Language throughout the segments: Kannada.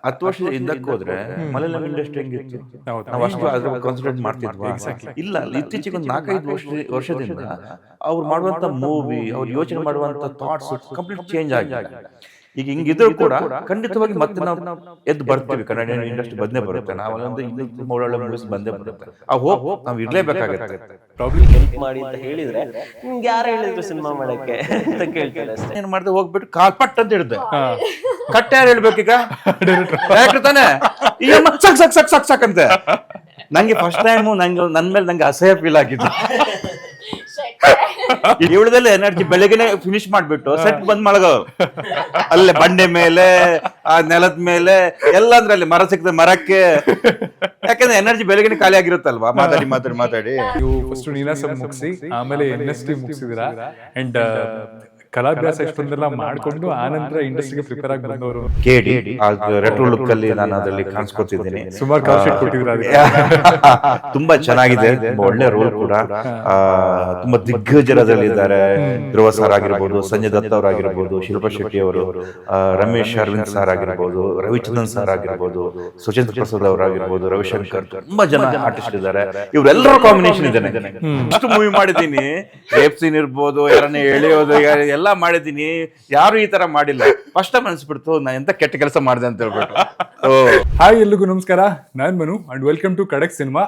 10 ವರ್ಷ ಹಿಂದಕ್ಕೆ ಹೋದ್ರೆ ಮಲಯಾಳಂ ಇಂಡಸ್ಟ್ರಿ ಹೆಂಗಿತ್ತು? ನಾವು ಅಷ್ಟು ಅದ್ರ ಕಾನ್ಸಂಟ್ರೇಟ್ ಮಾಡ್ತಿದ್ವಾ? ಇಲ್ಲ. ಇತ್ತೀಚೆಗೆ ಒಂದು 4-5 ವರ್ಷದಿಂದ ಅವ್ರು ಮಾಡುವಂತ ಮೂವಿ, ಅವ್ರು ಯೋಚನೆ ಮಾಡುವಂತ ಥಾಟ್ಸ್ ಕಂಪ್ಲೀಟ್ ಚೇಂಜ್ ಆಗಿದೆ. ಈಗ ಹಿಂಗಿದ್ರು ಕೂಡ ಖಂಡಿತವಾಗಿ ಮತ್ತೆ ನಾವು ಎದ್ದು ಬರ್ತೀವಿ. ಕನ್ನಡ ಇಂಡಸ್ಟ್ರಿ ಬಂದೇ ಬರುತ್ತೆ. ನಾವಲ್ಲೊಂದು ಇನ್ನೂ ತುಂಬಾ ಒಳ್ಳೊಳ್ಳೆ ಮೂವೀಸ್ ಬಂದೇ ಬರುತ್ತೆ. ಆ ಹೋಪ್ ನಾವು ಇರ್ಲೇಬೇಕಾಗತ್ತೆ. ಪ್ರಾಬ್ಲಮ್ ಹೆಲ್ಪ್ ಮಾಡಿ ಅಂತ ಹೇಳಿದ್ರೆ ನಿಮ್ಗೆ ಯಾರು ಹೇಳಿದ್ರು ಸಿನಿಮಾ ಮಾಡಕ್ಕೆ ಅಂತ ಕೇಳ್ತಾರೆ ಅಷ್ಟೇ. ಏನ್ ಮಾಡಿದೆ, ಹೋಗ್ಬಿಟ್ಟು ಕಾಲ್ ಪಟ್ ಅಂತ ಹಿಡಿದೆ. ಕಟ್ ಯಾರು ಹೇಳ್ಬೇಕೀಗ? ಡೈರೆಕ್ಟರ್ ತಾನೆ. ಈಗ ಸಕ್ ಸಕ್ ಸಕ್ ಸಕ್ ಸಕ್ ಅಂತೆ. ನಂಗೆ ಫಸ್ಟ್ ಟೈಮ್ ನನ್ ಮೇಲೆ ನಂಗೆ ಅಸಹ್ಯ ಫೀಲ್ ಆಗಿದ್ದು. ಇವಳದಲ್ಲ ಎನರ್ಜಿ ಬೆಳಗ್ಗೆನೆ ಫಿನಿಶ್ ಮಾಡ್ಬಿಟ್ಟು ಸೆಟ್ ಬಂದ್ ಮಳಗೋ ಅಲ್ಲೇ ಬಂಡೆ ಮೇಲೆ, ಆ ನೆಲದ ಮೇಲೆ ಎಲ್ಲ, ಅಂದ್ರೆ ಅಲ್ಲಿ ಮರ ಸಿಕ್ತದೆ ಮರಕ್ಕೆ. ಯಾಕಂದ್ರೆ ಎನರ್ಜಿ ಬೆಳಗ್ಗೆನೆ ಖಾಲಿ ಆಗಿರುತ್ತಲ್ವಾ, ಮಾತಾಡಿ ಮಾತಾಡಿ ಮಾತಾಡಿ. ಫಸ್ಟ್ ನೀನಾಸಂ ಮುಗಿಸಿ ಆಮೇಲೆ NST ಮುಗಿಸಿದಿರಾ ಅಂಡ್ ಕಲಾಭ್ಯಾಸ ಎಷ್ಟೊಂದೆಲ್ಲ ಮಾಡ್ಕೊಂಡು ಆನಂತರ ಇಂಡಸ್ಟ್ರಿಗೆ ಪ್ರಿಪೇರ್ ಆಗಿ ಬಂದವರು. ಕೇಳಿ ರೆಟ್ರೋ ಲುಕ್ ಅಲ್ಲಿ ನಾನು ಅದರಲ್ಲಿ ಕಾಣಿಸ್ಕೊತಿದ್ದೀನಿ. ಸುಮಾರು ಕಾನ್ಸೆಪ್ಟ್ ಕೊಟ್ಟಿದ್ರು. ತುಂಬಾ ಚೆನ್ನಾಗಿದೆ. ತುಂಬಾ ಒಳ್ಳೆ ರೋಲ್ ಕೂಡ. ತುಂಬಾ ದಿಗ್ಗಜರು ಅದರಲ್ಲಿ ಇದ್ದಾರೆ. ಧ್ರುವ ಸರ್ ಆಗಿರ್ಬೋದು, ಸಂಜಯ್ ದತ್ ಅವರಾಗಿರ್ಬೋದು, ಶಿಲ್ಪಾ ಶೆಟ್ಟಿ ಅವರು, ರಮೇಶ್ ಅರವಿಂದ್ ಸರ್ ಆಗಿರ್ಬೋದು, ರವಿಚಂದ್ರನ್ ಸರ್ ಆಗಿರ್ಬೋದು, ಸುಚೇಂದ್ರ ಪ್ರಸಾದ್ ಅವರಾಗಿರ್ಬೋದು, ರವಿಶಂಕರ್, ತುಂಬಾ ಜನ ಆರ್ಟಿಸ್ಟ್ ಇದ್ದಾರೆ. ಇವರೆಲ್ಲರ ಕಾಂಬಿನೇಷನ್ ಇದ್ದಾನೆ. ಅಷ್ಟು ಮೂವಿ ಮಾಡಿದ್ದೀನಿ. ರೇಪ್ ಸೀನ್ ಇರ್ಬೋದು, ಯಾರನ್ನೇ ಎಳೆಯೋದು ಎಲ್ಲ ಮಾಡಿದ್ದೀನಿ. ಯಾರು ಈ ತರ ಮಾಡಿಲ್ಲ. ಫಸ್ಟ್ ಟೈಮ್ ಅನ್ಸ್ಬಿಡ್ತು ನಾ ಎಂತ ಕೆಟ್ಟ ಕೆಲಸ ಮಾಡಿದೆ ಅಂತ ಹೇಳ್ಬಿಟ್ಟು. ಹಾಯ್, ಎಲ್ರಿಗೂ ನಮಸ್ಕಾರ. ನಾನ್ ಮನು ಅಂಡ್ ವೆಲ್ಕಮ್ ಟು ಖಡಕ್ ಸಿನಿಮಾ.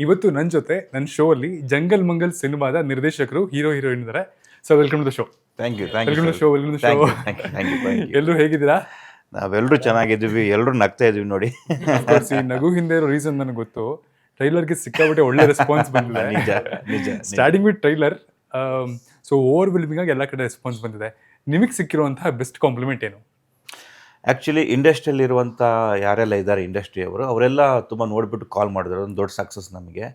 ಇವತ್ತು ನನ್ನ ಜೊತೆ ನನ್ನ ಶೋ ಅಲ್ಲಿ ಜಂಗಲ್ ಮಂಗಲ್ ಸಿನಿಮಾದ ನಿರ್ದೇಶಕರು, ಹೀರೋ ಹೀರೋಯಿನ್ ಇದ್ದಾರೆ. So welcome to the show. Thank you. ಎಲ್ಲರೂ ಹೇಗಿದ್ದೀರಾ? ನಾವೆಲ್ಲರೂ ಚೆನ್ನಾಗಿದ್ದೀವಿ. ಎಲ್ಲರೂ ನಗ್ತಾ ಇದೀವಿ ನೋಡಿ. ನಗು ಹಿಂದೆ ಇರೋ ರೀಸನ್ ನನಗೆ ಗೊತ್ತು. ಟ್ರೈಲರ್ಗೆ ಸಿಕ್ಕಾಬಿಟ್ಟೆ ಒಳ್ಳೆ ರೆಸ್ಪಾನ್ಸ್ ಬಂದಿದೆ. ನಿಜ. Starting with trailer, so overwhelming ಆಗಿ ಎಲ್ಲ ಕಡೆ ರೆಸ್ಪಾನ್ಸ್ ಬಂದಿದೆ. ನಿಮಗೆ ಸಿಕ್ಕಿರುವಂತಹ ಬೆಸ್ಟ್ ಕಾಂಪ್ಲಿಮೆಂಟ್ ಏನು? ಆ್ಯಕ್ಚುಲಿ ಇಂಡಸ್ಟ್ರಿಯಲ್ಲಿ ಇರುವಂಥ ಯಾರೆಲ್ಲ ಇದ್ದಾರೆ ಇಂಡಸ್ಟ್ರಿಯವರು, ಅವರೆಲ್ಲ ತುಂಬ ನೋಡಿಬಿಟ್ಟು ಕಾಲ್ ಮಾಡಿದ್ರು. ಒಂದು ದೊಡ್ಡ ಸಕ್ಸಸ್ ನಮಗೆ.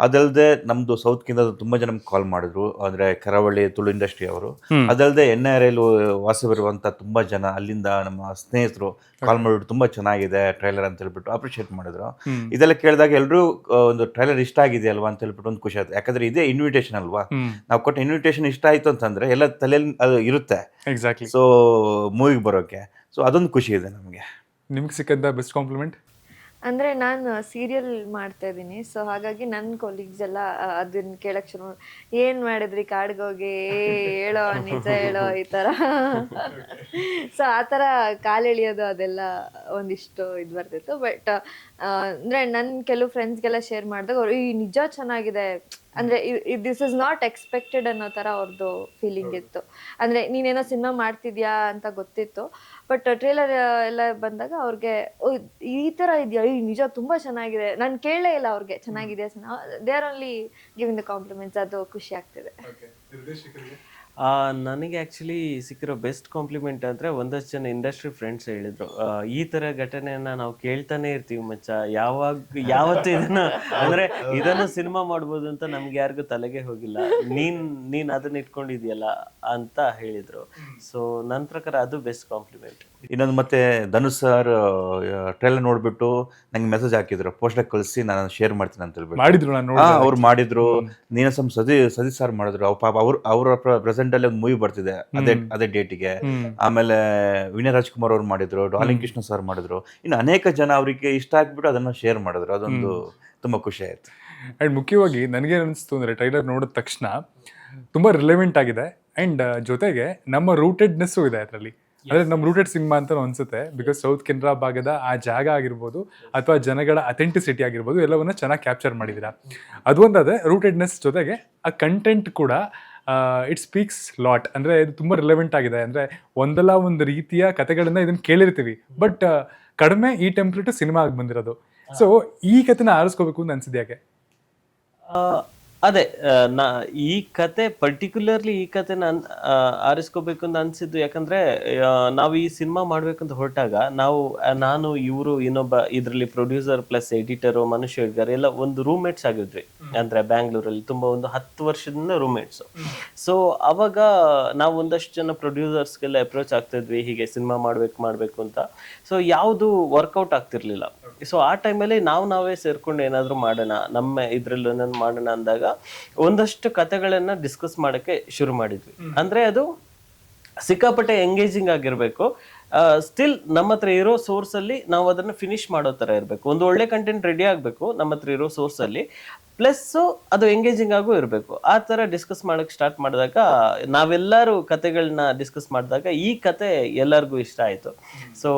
ಅದಲ್ಲದೆ ನಮ್ಮದು ಸೌತ್ಕಿಂದ ತುಂಬ ಜನ ಕಾಲ್ ಮಾಡಿದ್ರು, ಅಂದರೆ ಕರಾವಳಿ ತುಳು ಇಂಡಸ್ಟ್ರಿ ಅವರು. ಅದಲ್ಲದೆ NRL ವಾಸವಿರುವಂಥ ತುಂಬ ಜನ ಅಲ್ಲಿಂದ ನಮ್ಮ ಸ್ನೇಹಿತರು ಕಾಲ್ ಮಾಡಿಬಿಟ್ಟು ತುಂಬ ಚೆನ್ನಾಗಿದೆ ಟ್ರೈಲರ್ ಅಂತ ಹೇಳ್ಬಿಟ್ಟು ಅಪ್ರಿಷಿಯೇಟ್ ಮಾಡಿದ್ರು. ಇದೆಲ್ಲ ಕೇಳಿದಾಗ ಎಲ್ಲರೂ ಒಂದು ಟ್ರೈಲರ್ ಇಷ್ಟ ಆಗಿದೆ ಅಲ್ವಾ ಅಂತ ಹೇಳ್ಬಿಟ್ಟು ಒಂದು ಖುಷಿ ಆಯ್ತು. ಯಾಕಂದರೆ ಇದೇ ಇನ್ವಿಟೇಷನ್ ಅಲ್ವಾ, ನಾವು ಕೊಟ್ಟ ಇನ್ವಿಟೇಷನ್ ಇಷ್ಟ ಆಯಿತು ಅಂತಂದರೆ ಎಲ್ಲ ತಲೆಯಲ್ಲಿ ಅದು ಇರುತ್ತೆ. ಎಕ್ಸಾಕ್ಟ್ಲಿ. ಸೊ ಮೂವಿಗೆ ಬರೋಕ್ಕೆ ಸೊ ಅದೊಂದು ಖುಷಿ ಇದೆ ನಮಗೆ. ನಿಮ್ಗೆ ಸಿಕ್ಕಂತ ಬೆಸ್ಟ್ ಕಾಂಪ್ಲಿಮೆಂಟ್ ಅಂದರೆ ನಾನು ಸೀರಿಯಲ್ ಮಾಡ್ತಾ ಇದ್ದೀನಿ. ಸೊ ಹಾಗಾಗಿ ನನ್ನ ಕೊಲೀಗ್ಸ್ ಎಲ್ಲ ಅದನ್ನ ಕೇಳಕ್ಕೆ ಶುರು, ಏನು ಮಾಡಿದ್ರಿ ಕಾಡ್ಗೆ ಹೋಗಿ, ಹೇಳೋ ನಿಜ ಹೇಳೋ, ಈ ಥರ. ಸೊ ಆ ಥರ ಕಾಲೆಳಿಯೋದು ಅದೆಲ್ಲ ಒಂದಿಷ್ಟು ಇದು ಬರ್ತಿತ್ತು. ಬಟ್ ಅಂದರೆ ನನ್ನ ಕೆಲವು ಫ್ರೆಂಡ್ಸ್ಗೆಲ್ಲ ಶೇರ್ ಮಾಡಿದಾಗ ಅವರು ಈ ನಿಜ ಚೆನ್ನಾಗಿದೆ, ಅಂದರೆ ದಿಸ್ ಇಸ್ ನಾಟ್ ಎಕ್ಸ್ಪೆಕ್ಟೆಡ್ ಅನ್ನೋ ಥರ ಅವ್ರದ್ದು ಫೀಲಿಂಗ್ ಇತ್ತು. ಅಂದರೆ ನೀನೇನೋ ಸಿನಿಮಾ ಮಾಡ್ತಿದ್ಯಾ ಅಂತ ಗೊತ್ತಿತ್ತು, ಬಟ್ ಟ್ರೇಲರ್ ಎಲ್ಲ ಬಂದಾಗ ಅವ್ರಿಗೆ ಈ ಥರ ಇದೆಯಾ, ಈ ನಿಜ ತುಂಬ ಚೆನ್ನಾಗಿದೆ, ನಾನು ಕೇಳಲೇ ಇಲ್ಲ ಅವ್ರಿಗೆ ಚೆನ್ನಾಗಿದೆ. They are only giving the compliments. ಅದು ಖುಷಿ ಆಗ್ತಿದೆ. ನನಗೆ ಆ್ಯಕ್ಚುಲಿ ಸಿಕ್ಕಿರೋ ಬೆಸ್ಟ್ ಕಾಂಪ್ಲಿಮೆಂಟ್ ಅಂದರೆ ಒಂದಷ್ಟು ಜನ ಇಂಡಸ್ಟ್ರಿ ಫ್ರೆಂಡ್ಸ್ ಹೇಳಿದರು, ಈ ಥರ ಘಟನೆಯನ್ನು ನಾವು ಕೇಳ್ತಾನೆ ಇರ್ತೀವಿ ಮಚ್ಚ, ಯಾವತ್ತೂ ಇದನ್ನು ಸಿನಿಮಾ ಮಾಡ್ಬೋದು ಅಂತ ನಮ್ಗೆ ಯಾರಿಗೂ ತಲೆಗೆ ಹೋಗಿಲ್ಲ, ನೀನು ಅದನ್ನ ಇಟ್ಕೊಂಡಿದ್ಯಲ್ಲ ಅಂತ ಹೇಳಿದರು. ಸೊ ನನ್ನ ಪ್ರಕಾರ ಅದು ಬೆಸ್ಟ್ ಕಾಂಪ್ಲಿಮೆಂಟ್. ಇನ್ನೊಂದು ಮತ್ತೆ ಧನುಷ್ ಸರ್ ಟ್ರೈಲರ್ ನೋಡ್ಬಿಟ್ಟು ನಂಗೆ ಮೆಸೇಜ್ ಹಾಕಿದ್ರು, ಪೋಸ್ಟಾಗಿ ಕಳಿಸಿ ನಾನು ಶೇರ್ ಮಾಡ್ತೀನಿ ಅಂತ ಹೇಳ್ಬಿಟ್ಟು. ಅವ್ರು ಮಾಡಿದ್ರು. ನೀನಾಸಂ ಸದಿ ಸಾರ್ ಮಾಡಿದ್ರು. ಪಾಪ ಅವ್ರ ಪ್ರೆಸೆಂಟ್ ಅಲ್ಲಿ ಒಂದು ಮೂವಿ ಬರ್ತಿದೆ ಅದೇ ಡೇಟಿಗೆ. ಆಮೇಲೆ ವಿನಯ್ ರಾಜ್ಕುಮಾರ್ ಅವ್ರು ಮಾಡಿದ್ರು, ಡಾರ್ಲಿಂಗ್ ಕೃಷ್ಣ ಸರ್ ಮಾಡಿದ್ರು. ಇನ್ನು ಅನೇಕ ಜನ ಅವರಿಗೆ ಇಷ್ಟ ಆಗ್ಬಿಟ್ಟು ಅದನ್ನ ಶೇರ್ ಮಾಡಿದ್ರು. ಅದೊಂದು ತುಂಬಾ ಖುಷಿ ಆಯ್ತು. ಅಂಡ್ ಮುಖ್ಯವಾಗಿ ನನಗೆ ಅನಿಸ್ತು ಅಂದರೆ ಟ್ರೈಲರ್ ನೋಡಿದ ತಕ್ಷಣ ತುಂಬಾ ರಿಲೆವೆಂಟ್ ಆಗಿದೆ. ಅಂಡ್ ಜೊತೆಗೆ ನಮ್ಮ ರೂಟೆಡ್ನೆಸ್ಸು ಇದೆ ಅದರಲ್ಲಿ. ಅಂದರೆ ನಮ್ಮ ರೂಟೆಡ್ ಸಿನಿಮಾ ಅಂತ ಅನ್ಸುತ್ತೆ. ಬಿಕಾಸ್ ಸೌತ್ ಕೆನರಾ ಭಾಗದ ಆ ಜಾಗ ಆಗಿರ್ಬೋದು ಅಥವಾ ಜನಗಳ ಅಥೆಂಟಿಸಿಟಿ ಆಗಿರ್ಬೋದು ಎಲ್ಲವನ್ನ ಚೆನ್ನಾಗಿ ಕ್ಯಾಪ್ಚರ್ ಮಾಡಿದ್ದೀರಾ. ಅದು ಒಂದಾದರೆ ರೂಟೆಡ್ನೆಸ್ ಜೊತೆಗೆ ಆ ಕಂಟೆಂಟ್ ಕೂಡ ಇಟ್ ಸ್ಪೀಕ್ಸ್ ಲಾಟ್. ಅಂದರೆ ಇದು ತುಂಬ ರಿಲೆವೆಂಟ್ ಆಗಿದೆ. ಅಂದರೆ ಒಂದಲ್ಲ ಒಂದು ರೀತಿಯ ಕತೆಗಳನ್ನ ಇದನ್ನು ಕೇಳಿರ್ತೀವಿ, ಬಟ್ ಕಡಿಮೆ ಈ ಟೆಂಪ್ಲೇಟು ಸಿನಿಮಾ ಆಗಿ ಬಂದಿರೋದು. ಸೊ ಈ ಕತೆನ ಆರಿಸ್ಕೋಬೇಕು ಅಂತ ಅನ್ಸಿದ್ದು ಯಾಕೆ? ಅದೇ ಈ ಕತೆ ಪರ್ಟಿಕ್ಯುಲರ್ಲಿ ಈ ಕತೆನ ಆರಿಸ್ಕೋಬೇಕು ಅಂತ ಅನ್ಸಿದ್ದು ಯಾಕಂದ್ರೆ ನಾವು ಈ ಸಿನಿಮಾ ಮಾಡ್ಬೇಕಂತ ಹೊರಟಾಗ ನಾನು ಇವರು ಇನ್ನೊಬ್ಬ ಇದರಲ್ಲಿ ಪ್ರೊಡ್ಯೂಸರ್ ಪ್ಲಸ್ ಎಡಿಟರು ಮನುಷ್ಯ ಹೇಳ್ಗಾರ ಎಲ್ಲ ಒಂದು ರೂಮ್ಮೇಟ್ಸ್ ಆಗಿದ್ವಿ. ಅಂದ್ರೆ ಬ್ಯಾಂಗ್ಳೂರಲ್ಲಿ ತುಂಬಾ ಒಂದು 10 ವರ್ಷದಿಂದ ರೂಮ್ಮೇಟ್ಸ್. ಸೊ ಅವಾಗ ನಾವು ಒಂದಷ್ಟು ಜನ ಪ್ರೊಡ್ಯೂಸರ್ಸ್ಗೆಲ್ಲ ಅಪ್ರೋಚ್ ಆಗ್ತಿದ್ವಿ, ಹೀಗೆ ಸಿನಿಮಾ ಮಾಡ್ಬೇಕು ಅಂತ. ಸೊ ಯಾವುದು ವರ್ಕೌಟ್ ಆಗ್ತಿರ್ಲಿಲ್ಲ. ಸೊ ಆ ಟೈಮಲ್ಲಿ ನಾವೇ ಸೇರ್ಕೊಂಡು ಏನಾದರೂ ಮಾಡೋಣ, ನಮ್ಮ ಇದ್ರಲ್ಲಿ ಏನಾದ್ರು ಮಾಡೋಣ ಅಂದಾಗ ಒಂದಷ್ಟು ಕತೆಗಳನ್ನ ಡಿಸ್ಕಸ್ ಮಾಡೋಕ್ಕೆ ಶುರು ಮಾಡಿದ್ವಿ. ಅಂದರೆ ಅದು ಸಿಕ್ಕಾಪಟ್ಟೆ ಎಂಗೇಜಿಂಗ್ ಆಗಿರಬೇಕು, ಸ್ಟಿಲ್ ನಮ್ಮ ಹತ್ರ ಇರೋ ಸೋರ್ಸಲ್ಲಿ ನಾವು ಅದನ್ನು ಫಿನಿಶ್ ಮಾಡೋ ಥರ ಇರಬೇಕು. ಒಂದು ಒಳ್ಳೆ ಕಂಟೆಂಟ್ ರೆಡಿ ಆಗಬೇಕು ನಮ್ಮ ಹತ್ರ ಇರೋ ಸೋರ್ಸಲ್ಲಿ, ಪ್ಲಸ್ಸು ಅದು ಎಂಗೇಜಿಂಗ್ ಆಗೂ ಇರಬೇಕು. ಆ ಥರ ಡಿಸ್ಕಸ್ ಮಾಡೋಕ್ಕೆ ಸ್ಟಾರ್ಟ್ ಮಾಡಿದಾಗ ನಾವೆಲ್ಲರೂ ಕತೆಗಳನ್ನ ಡಿಸ್ಕಸ್ ಮಾಡಿದಾಗ ಈ ಕತೆ ಎಲ್ಲರಿಗೂ ಇಷ್ಟ ಆಯಿತು. ಸೊ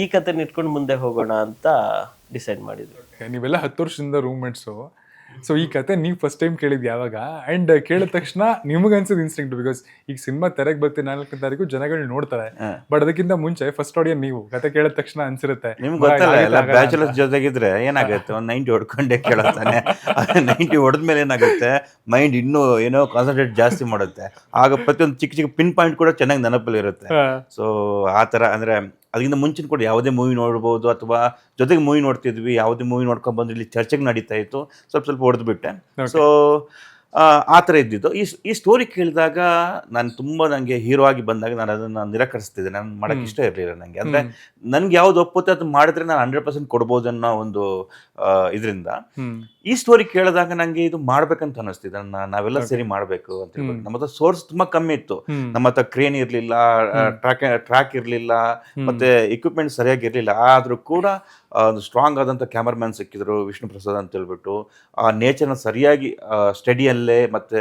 ಈ ಕತೆನ ಇಟ್ಕೊಂಡು ಮುಂದೆ ಹೋಗೋಣ ಅಂತ ಡಿಸೈಡ್ ಮಾಡಿದ್ವಿ. ನೀವೆಲ್ಲ 10 ವರ್ಷದಿಂದ ರೂಮ್ಮೇಟ್ಸು. ಸೊ ಈ ಕತೆ ನೀವು ಫಸ್ಟ್ ಟೈಮ್ ಕೇಳಿದ್ ಯಾವಾಗ? ಅಂಡ್ ಕೇಳಿದ ತಕ್ಷಣ ನಿಮಗೆ ಅನ್ಸಿದ್ ಇನ್ಸ್ಟಿಂಕ್ಟ್, ಬಿಕಾಸ್ ಈಗ ಸಿನಿಮಾ ತೆರೆಗೆ ಬರ್ತೀನಿ 4ನೇ ತಾರೀಕು ಜನಗಳು ನೋಡ್ತಾರೆ, ಬಟ್ ಅದಕ್ಕಿಂತ ಮುಂಚೆ ಫಸ್ಟ್ ಆಡಿಯನ್ ನೀವು ಕತೆ ಕೇಳಿದ ತಕ್ಷಣ ಅನ್ಸಿರುತ್ತೆ. ನಿಮ್ಗೆ ಗೊತ್ತಲ್ಲ, ಎಲ್ಲ ಬ್ಯಾಚುಲರ್ಸ್ ಜೊತೆಗಿದ್ರೆ ಏನಾಗುತ್ತೆ, ಒಂದು 90 ಹೊಡ್ಕೊಂಡೇ ಕೇಳುತ್ತಾನೆ. 90 ಹೊಡೆದ್ಮೇಲೆ ಏನಾಗುತ್ತೆ, ಮೈಂಡ್ ಇನ್ನೂ ಏನೋ ಕಾನ್ಸಂಟ್ರೇಟ್ ಜಾಸ್ತಿ ಮಾಡುತ್ತೆ. ಆಗ ಪ್ರತಿಯೊಂದು ಚಿಕ್ಕ ಚಿಕ್ಕ ಪಿನ್ ಪಾಯಿಂಟ್ ಕೂಡ ಚೆನ್ನಾಗಿ ನೆನಪಲ್ಲಿ ಇರುತ್ತೆ. ಸೊ ಆ ಥರ ಅಂದರೆ ಅದಕ್ಕಿಂತ ಮುಂಚಿನ ಕೂಡ ಯಾವುದೇ ಮೂವಿ ನೋಡ್ಬೋದು, ಅಥವಾ ಜೊತೆಗೆ ಮೂವಿ ನೋಡ್ತಿದ್ವಿ, ಯಾವುದೇ ಮೂವಿ ನೋಡ್ಕೊಂಡು ಬಂದ್ರೆ ಇಲ್ಲಿ ಚರ್ಚೆಗೆ ನಡೀತಾ ಇತ್ತು, ಸ್ವಲ್ಪ ಹೊಡೆದ್ಬಿಟ್ಟೆ. ಸೊ ಆ ಥರ ಇದ್ದಿದ್ದು. ಈ ಸ್ಟೋರಿ ಕೇಳಿದಾಗ ನಾನು ತುಂಬ ನನಗೆ ಹೀರೋ ಆಗಿ ಬಂದಾಗ ನಾನು ಅದನ್ನು ನಿರಾಕರಿಸ್ತಿದ್ದೆ. ನಾನು ಮಾಡೋಕ್ಕೆ ಇಷ್ಟ ಇರಲಿಲ್ಲ ನನಗೆ. ಅಂದರೆ ನನಗೆ ಯಾವ್ದು ಒಪ್ಪುತ್ತೆ ಅದು ಮಾಡಿದ್ರೆ ನಾನು 100% ಕೊಡ್ಬೋದು ಅನ್ನೋ ಒಂದು ಇದರಿಂದ ಈ ಸ್ಟೋರಿ ಕೇಳಿದಾಗ ನನಗೆ ಇದು ಮಾಡ್ಬೇಕಂತ ಅನ್ನಿಸ್ತಿದೆ. ನಾವೆಲ್ಲ ಸೇರಿ ಮಾಡಬೇಕು ಅಂತ ಹೇಳ್ಬೇಕು. ನಮ್ಮ ಹತ್ರ ಸೋರ್ಸ್ ತುಂಬ ಕಮ್ಮಿ ಇತ್ತು. ನಮ್ಮ ಹತ್ರ ಕ್ರೇನ್ ಇರಲಿಲ್ಲ, ಟ್ರ್ಯಾಕ್ ಇರಲಿಲ್ಲ, ಮತ್ತೆ ಎಕ್ವಿಪ್ಮೆಂಟ್ ಸರಿಯಾಗಿ ಇರಲಿಲ್ಲ. ಆದರೂ ಕೂಡ ಒಂದು ಸ್ಟ್ರಾಂಗ್ ಆದಂಥ ಕ್ಯಾಮರಾಮ್ಯಾನ್ ಸಿಕ್ಕಿದ್ರು, ವಿಷ್ಣು ಪ್ರಸಾದ್ ಅಂತ ಹೇಳ್ಬಿಟ್ಟು. ಆ ನೇಚರ್ನ ಸರಿಯಾಗಿ ಸ್ಟಡಿಯಲ್ಲೇ ಮತ್ತು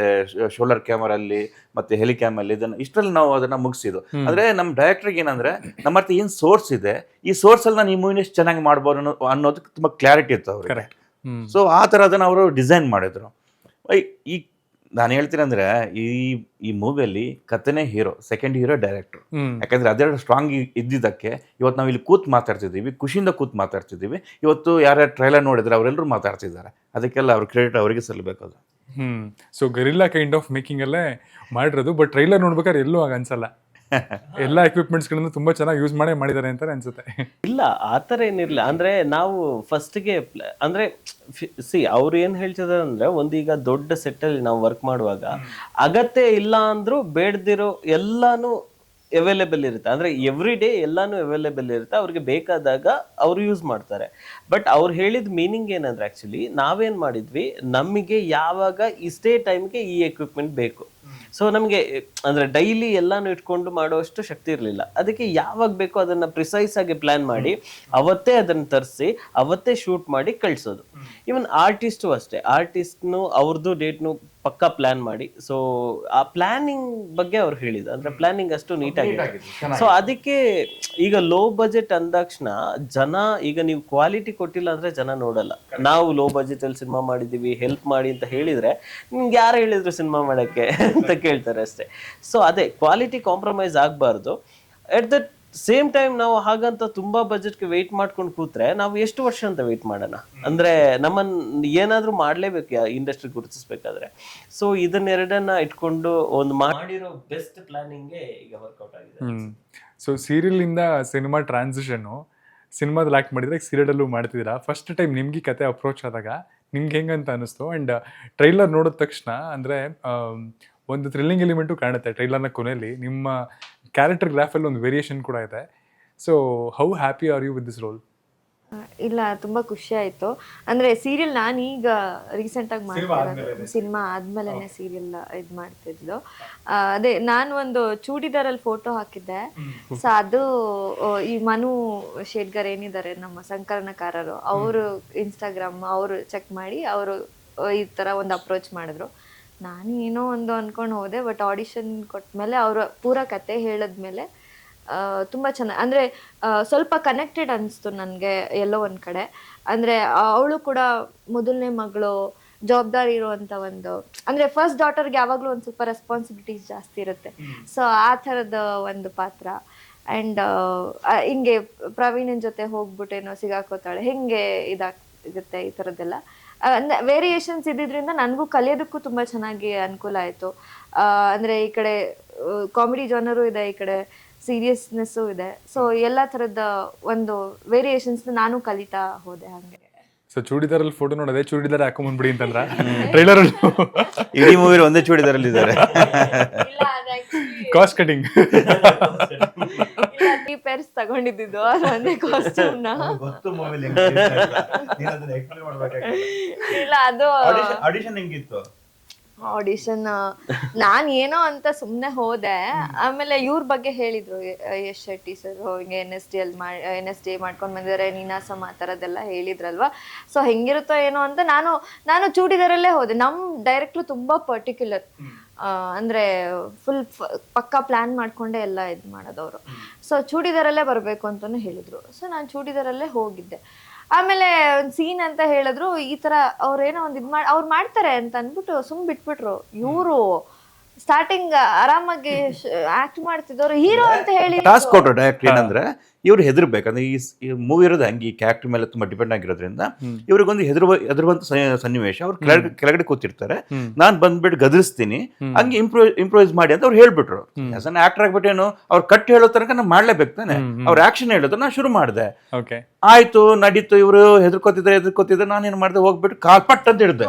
ಶೋಲ್ಡರ್ ಕ್ಯಾಮರಲ್ಲಿ ಮತ್ತು ಹೆಲಿಕ್ಯಾಮಲ್ಲಿ ಇಷ್ಟರಲ್ಲಿ ನಾವು ಅದನ್ನು ಮುಗಿಸಿದ್ದು. ಅಂದರೆ ನಮ್ಮ ಡೈರೆಕ್ಟ್ರಿಗೆ ಏನಂದರೆ ನಮ್ಮ ಹತ್ರ ಏನು ಸೋರ್ಸ್ ಇದೆ, ಈ ಸೋರ್ಸಲ್ಲಿ ನಾನು ಈ ಮೂವಿನ ಎಷ್ಟು ಚೆನ್ನಾಗಿ ಮಾಡ್ಬೋದು ಅನ್ನೋದಕ್ಕೆ ತುಂಬ ಕ್ಲಾರಿಟಿ ಇತ್ತು ಅವ್ರಿಗೆ. ಸೊ ಆ ಥರ ಅದನ್ನು ಅವರು ಡಿಸೈನ್ ಮಾಡಿದ್ರು. ಈ ನಾನು ಹೇಳ್ತೀನಿ ಅಂದರೆ ಈ ಮೂವಿಯಲ್ಲಿ ಕಥೆನೇ ಹೀರೋ, ಸೆಕೆಂಡ್ ಹೀರೋ ಡೈರೆಕ್ಟ್ರು. ಯಾಕಂದರೆ ಅದೆರಡು ಸ್ಟ್ರಾಂಗ್ ಇದ್ದಿದ್ದಕ್ಕೆ ಇವತ್ತು ನಾವು ಇಲ್ಲಿ ಕೂತ್ ಮಾತಾಡ್ತಿದ್ದೀವಿ, ಖುಷಿಯಿಂದ ಕೂತ್ ಮಾತಾಡ್ತಿದ್ದೀವಿ. ಇವತ್ತು ಯಾರ್ಯಾರು ಟ್ರೈಲರ್ ನೋಡಿದ್ರೆ ಅವರೆಲ್ಲರೂ ಮಾತಾಡ್ತಿದ್ದಾರೆ. ಅದಕ್ಕೆಲ್ಲ ಅವ್ರ ಕ್ರೆಡಿಟ್ ಅವರಿಗೆ ಸಲ್ಲಬೇಕು. ಅದು ಸೊ ಗರಿಲ್ಲಾ ಕೈಂಡ್ ಆಫ್ ಮೇಕಿಂಗ್ ಅಲ್ಲೇ ಮಾಡಿರೋದು. ಬಟ್ ಟ್ರೈಲರ್ ನೋಡ್ಬೇಕಾದ್ರೆ ಎಲ್ಲೂ ಆಗ ಅನ್ಸಲ್ಲ, ಎಲ್ಲ ಎಕ್ವಿಪ್ಮೆಂಟ್ಸ್ಗಳನ್ನು ತುಂಬಾ ಚೆನ್ನಾಗಿ ಯೂಸ್ ಮಾಡಿದ್ದಾರೆ ಅಂತ ಅನ್ಸುತ್ತೆ. ಇಲ್ಲ, ಆ ಥರ ಏನಿರಲಿಲ್ಲ. ಅಂದರೆ ನಾವು ಫಸ್ಟ್ಗೆ ಅಂದರೆ ಅವ್ರು ಏನು ಹೇಳ್ತಿದ್ದಾರೆ ಅಂದರೆ, ಒಂದೀಗ ದೊಡ್ಡ ಸೆಟ್ಟಲ್ಲಿ ನಾವು ವರ್ಕ್ ಮಾಡುವಾಗ ಅಗತ್ಯ ಇಲ್ಲ ಅಂದರೂ ಬೇಡದಿರೋ ಎಲ್ಲಾನು ಅವೈಲೇಬಲ್ ಇರುತ್ತೆ. ಅಂದರೆ ಎವ್ರಿ ಡೇ ಎಲ್ಲಾನು ಅವೈಲೇಬಲ್ ಇರುತ್ತೆ, ಅವ್ರಿಗೆ ಬೇಕಾದಾಗ ಅವ್ರು ಯೂಸ್ ಮಾಡ್ತಾರೆ. ಬಟ್ ಅವ್ರು ಹೇಳಿದ ಮೀನಿಂಗ್ ಏನಂದ್ರೆ, ಆ್ಯಕ್ಚುಲಿ ನಾವೇನು ಮಾಡಿದ್ವಿ, ನಮಗೆ ಯಾವಾಗ ಇಷ್ಟೇ ಟೈಮ್ಗೆ ಈ ಎಕ್ವಿಪ್ಮೆಂಟ್ ಬೇಕು. ಸೊ ನಮಗೆ ಅಂದರೆ ಡೈಲಿ ಎಲ್ಲಾನು ಇಟ್ಕೊಂಡು ಮಾಡುವಷ್ಟು ಶಕ್ತಿ ಇರಲಿಲ್ಲ. ಅದಕ್ಕೆ ಯಾವಾಗ ಬೇಕೋ ಅದನ್ನು ಪ್ರಿಸೈಸ್ ಆಗಿ ಪ್ಲ್ಯಾನ್ ಮಾಡಿ ಅವತ್ತೇ ಅದನ್ನು ತರಿಸಿ ಅವತ್ತೇ ಶೂಟ್ ಮಾಡಿ ಕಳಿಸೋದು. ಈವನ್ ಆರ್ಟಿಸ್ಟು ಅಷ್ಟೇ, ಆರ್ಟಿಸ್ಟ್ನು ಅವ್ರದ್ದು ಡೇಟ್ನು ಪಕ್ಕಾ ಪ್ಲ್ಯಾನ್ ಮಾಡಿ. ಸೊ ಆ ಪ್ಲ್ಯಾನಿಂಗ್ ಬಗ್ಗೆ ಅವ್ರು ಹೇಳಿದ್ದು, ಅಂದರೆ ಪ್ಲ್ಯಾನಿಂಗ್ ಅಷ್ಟು ನೀಟಾಗಿದೆ. ಸೊ ಅದಕ್ಕೆ ಈಗ ಲೋ ಬಜೆಟ್ ಅಂದಾಕ್ಷಣ ಜನ, ಈಗ ನೀವು ಕ್ವಾಲಿಟಿ ಕೊಟ್ಟಿಲ್ಲ ಅಂದರೆ ಜನ ನೋಡಲ್ಲ. ನಾವು ಲೋ ಬಜೆಟಲ್ಲಿ ಸಿನಿಮಾ ಮಾಡಿದ್ದೀವಿ, ಹೆಲ್ಪ್ ಮಾಡಿ ಅಂತ ಹೇಳಿದರೆ ನಿಮ್ಗೆ ಯಾರು ಹೇಳಿದ್ರು ಸಿನಿಮಾ ಮಾಡೋಕ್ಕೆ ಅಂತ ಕೇಳ್ತಾರೆ ಅಷ್ಟೇ. ಸೊ ಅದೇ ಕ್ವಾಲಿಟಿ ಕಾಂಪ್ರಮೈಸ್ ಆಗಬಾರ್ದು. ಎಟ್ ದ ಸೇಮ್ ಟೈಮ್ ನಾವು ಹಾಗಂತ ತುಂಬಾ ಬಜೆಟ್ಗೆ ವೆಯ್ಟ್ ಮಾಡ್ಕೊಂಡು ಕೂತ್ರೆ ನಾವು ಎಷ್ಟು ವರ್ಷ ಅಂತ ವೆಯ್ಟ್ ಮಾಡೋಣ? ಅಂದ್ರೆ ನಮ್ಮನ್ನ ಏನಾದ್ರೂ ಮಾಡ್ಲೇಬೇಕು ಇಂಡಸ್ಟ್ರಿ ಗುರುತಿಸ್ಬೇಕಾದ್ರೆ. ಸೊ ಇದನ್ನೆರಡನ್ನ ಇಟ್ಕೊಂಡು ಒಂದು ಮಾಡಿರೋ ಬೆಸ್ಟ್ ಪ್ಲಾನಿಂಗ್ಗೆ ಈಗ ವರ್ಕೌಟ್ ಆಗಿದೆ. ಸೊ ಸೀರಿಯಲ್ ಇಂದ ಸಿನಿಮಾ ಟ್ರಾನ್ಸಿಷನ್ನು, ಸಿನಿಮಾದಲ್ಲಿ ಆಕ್ಟ್ ಮಾಡಿದ್ರೆ ಸೀರಿಯಲಲ್ಲೂ ಮಾಡ್ತಿದ್ದೀರಾ. ಫಸ್ಟ್ ಟೈಮ್ ನಿಮ್ಗೆ ಕತೆ ಅಪ್ರೋಚ್ ಆದಾಗ ನಿಮ್ಗೆ ಹೆಂಗಂತ ಅನಿಸ್ತು? ಅಂಡ್ ಟ್ರೈಲರ್ ನೋಡಿದ ತಕ್ಷಣ ಅಂದರೆ ಒಂದು ಥ್ರಿಲ್ಲಿಂಗ್ ಎಲಿಮೆಂಟು ಕಾಣುತ್ತೆ ಟ್ರೈಲರ್ನ ಕೊನೆಯಲ್ಲಿ. ನಿಮ್ಮ ಕ್ಯಾರೆಕ್ಟರ್ ಗ್ರಾಫಲ್ಲಿ ಒಂದು ವೇರಿಯೇಷನ್ ಕೂಡ ಇದೆ. So how happy are you with this role? ಇಲ್ಲ, ತುಂಬ ಖುಷಿ ಆಯಿತು. ಅಂದರೆ ಸೀರಿಯಲ್ ನಾನು ಈಗ ರೀಸೆಂಟಾಗಿ ಮಾಡ್ತಿರೋದು, ಸಿನಿಮಾ ಆದಮೇಲೆ ಸೀರಿಯಲ್ ಇದು ಮಾಡ್ತಿದ್ದು. ಅದೇ ನಾನು ಒಂದು ಚೂಡಿದಾರಲ್ಲಿ ಫೋಟೋ ಹಾಕಿದ್ದೆ. ಸೊ ಅದು ಈ ಮನು ಶೇಡ್ಗರ್ ಏನಿದ್ದಾರೆ ನಮ್ಮ ಸಂಕಲನಕಾರರು, ಅವರು ಇನ್ಸ್ಟಾಗ್ರಾಮ್ ಅವರು ಚೆಕ್ ಮಾಡಿ ಅವರು ಈ ಥರ ಒಂದು ಅಪ್ರೋಚ್ ಮಾಡಿದ್ರು. ನಾನು ಏನೋ ಒಂದು ಅಂದ್ಕೊಂಡು ಹೋದೆ. ಬಟ್ ಆಡಿಷನ್ ಕೊಟ್ಟಮೇಲೆ ಅವರ ಪೂರ ಕತೆ ಹೇಳಿದ್ಮೇಲೆ ತುಂಬ ಚೆನ್ನಾಗಿ, ಅಂದರೆ ಸ್ವಲ್ಪ ಕನೆಕ್ಟೆಡ್ ಅನಿಸ್ತು ನನಗೆ ಎಲ್ಲೋ ಒಂದು ಕಡೆ. ಅಂದರೆ ಅವಳು ಕೂಡ ಮೊದಲನೇ ಮಗಳು, ಜವಾಬ್ದಾರಿ ಇರುವಂಥ ಒಂದು, ಅಂದರೆ ಫಸ್ಟ್ ಡಾಟರ್ಗೆ ಯಾವಾಗಲೂ ಒಂದು ಸ್ವಲ್ಪ ರೆಸ್ಪಾನ್ಸಿಬಿಲಿಟೀಸ್ ಜಾಸ್ತಿ ಇರುತ್ತೆ. ಸೊ ಆ ಥರದ ಒಂದು ಪಾತ್ರ. ಆ್ಯಂಡ್ ಹಿಂಗೆ ಪ್ರವೀಣನ ಜೊತೆ ಹೋಗ್ಬಿಟ್ಟೇನೋ ಸಿಗಾಕೋತಾಳೆ, ಹೆಂಗೆ ಇದಾಗುತ್ತೆ ಈ ಥರದ್ದೆಲ್ಲ. ಅಂದರೆ ವೇರಿಯೇಷನ್ಸ್ ಇದ್ದಿದ್ದರಿಂದ ನನಗೂ ಕಲಿಯೋದಕ್ಕೂ ತುಂಬ ಚೆನ್ನಾಗಿ ಅನುಕೂಲ ಆಯಿತು. ಅಂದರೆ ಈ ಕಡೆ ಕಾಮಿಡಿ ಜಾನರು ಇದೆ, ಈ ಕಡೆ ಸೀರಿಯಸ್ನೆಸ್ಸು ಇದೆ. ಸೊ ಎಲ್ಲ ಥರದ ಒಂದು ವೇರಿಯೇಷನ್ಸ್ನ ನಾನು ಕಲಿತಾ ಹೋದೆ ಹಾಗೆ. ಸೊ ಚೂಡಿದಾರಲ್ಲಿ ಫೋಟೋ ನೋಡೋದೆ, ಚೂಡಿದಾರ ಹಾಕೊಂಡ್ಬಂದ್ಬಿಡಿ ಅಂತಂದ್ರ ಟ್ರೈಲರ್ ಇಡೀ ಮೂವಿ ಒಂದೇ ಚೂಡಿದಾರಲ್ಲಿ ಇದ್ದಾರೆ. Cost cutting. ಇಯರ್ಸ್ ತಗೊಂಡಿದ್ದು ಅದು ಒಂದೇ ಕಾಸ್ಟ್ಯೂಮ್ನ. ಇಲ್ಲ ಅದು ಆಡಿಷನ್ ಹೆಂಗಿತ್ತು? ಆಡಿಷನ್ ನಾನ್ ಏನೋ ಅಂತ ಸುಮ್ನೆ ಹೋದೆ. ಆಮೇಲೆ ಇವ್ರ ಬಗ್ಗೆ ಹೇಳಿದ್ರು, ಯಶ್ ಶೆಟ್ಟಿ ಸರ್ ಹಿಂಗೆ NSD ಮಾಡ್ಕೊಂಡ್ ಬಂದಿದ್ದಾರೆ, ನೀನಾಸಂ ಆ ಥರದ್ದೆಲ್ಲ ಹೇಳಿದ್ರಲ್ವಾ. ಸೊ ಹೆಂಗಿರುತ್ತೋ ಏನೋ ಅಂತ ನಾನು ಚೂಡಿದಾರಲ್ಲೇ ಹೋದೆ. ನಮ್ ಡೈರೆಕ್ಟ್ರು ತುಂಬಾ ಪರ್ಟಿಕ್ಯುಲರ್, ಅಂದ್ರೆ ಫುಲ್ ಪಕ್ಕಾ ಪ್ಲಾನ್ ಮಾಡ್ಕೊಂಡೆ ಎಲ್ಲ ಇದು ಮಾಡೋದವ್ರು. ಸೊ ಚೂಡಿದಾರಲ್ಲೇ ಬರ್ಬೇಕು ಅಂತಾನು ಹೇಳಿದ್ರು. ಸೊ ನಾನು ಚೂಡಿದಾರಲ್ಲೇ ಹೋಗಿದ್ದೆ. ಆಮೇಲೆ ಒಂದ್ ಸೀನ್ ಅಂತ ಹೇಳಿದ್ರು, ಈ ತರ ಅವ್ರೇನೋ ಒಂದ್ ಅವ್ರು ಮಾಡ್ತಾರೆ ಅಂತ ಅಂದ್ಬಿಟ್ಟು ಬಿಟ್ಬಿಟ್ರು. ಇವ್ರು ಸ್ಟಾರ್ಟಿಂಗ್ ಆರಾಮಾಗಿ ಆಕ್ಟ್ ಮಾಡ್ತಿದ್ದವ್ರು ಹೀರೋ ಅಂತ ಹೇಳಿ ಟಾಸ್ಕ್ ಕೊಟ್ರು ಡೈರೆಕ್ಟ್. ಏನಂದ್ರೆ ಇವ್ರು ಹೆದರ್ಬೇಕಂದ್ರೆ ಈ ಮೂವಿ ಇರೋದು ಹಂಗೆ, ಈ ಕ್ಯಾರೆಕ್ಟರ್ ಮೇಲೆ ತುಂಬಾ ಡಿಪೆಂಡ್ ಆಗಿರೋದ್ರಿಂದ ಇವ್ರಿಗೊಂದು ಹೆದರುವಂತ ಸನ್ನಿವೇಶ. ಅವ್ರು ಕೆಳಗಡೆ ಕೂತಿರ್ತಾರೆ, ನಾನ್ ಬಂದ್ಬಿಟ್ಟು ಗದರಿಸ್ತೀನಿ, ಹಂಗೆ ಇಂಪ್ರೂವೈಸ್ ಮಾಡಿ ಅಂತ ಅವ್ರು ಹೇಳ್ಬಿಟ್ರು. ಆಸ್ ಅನ್ ಆಕ್ಟರ್ ಆಗ್ಬಿಟ್ಟೇನು ಅವ್ರು ಕಟ್ ಹೇಳೋ ತನಕ ನಾ ಮಾಡ್ಲೇಬೇಕು ತಾನೆ. ಅವ್ರ ಆಕ್ಷನ್ ಹೇಳಿದ್ರು, ನಾ ಶುರು ಮಾಡಿದೆ. ಆಯ್ತು, ನಡೀತು. ಇವ್ರು ಹೆದರ್ಕೋತಿದ್ರೆ ನಾನೇನ್ ಮಾಡಿದೆ, ಹೋಗ್ಬಿಟ್ಟು ಕಾಲ್ ಪಟ್ ಅಂತ ಹಿಡ್ದೆ.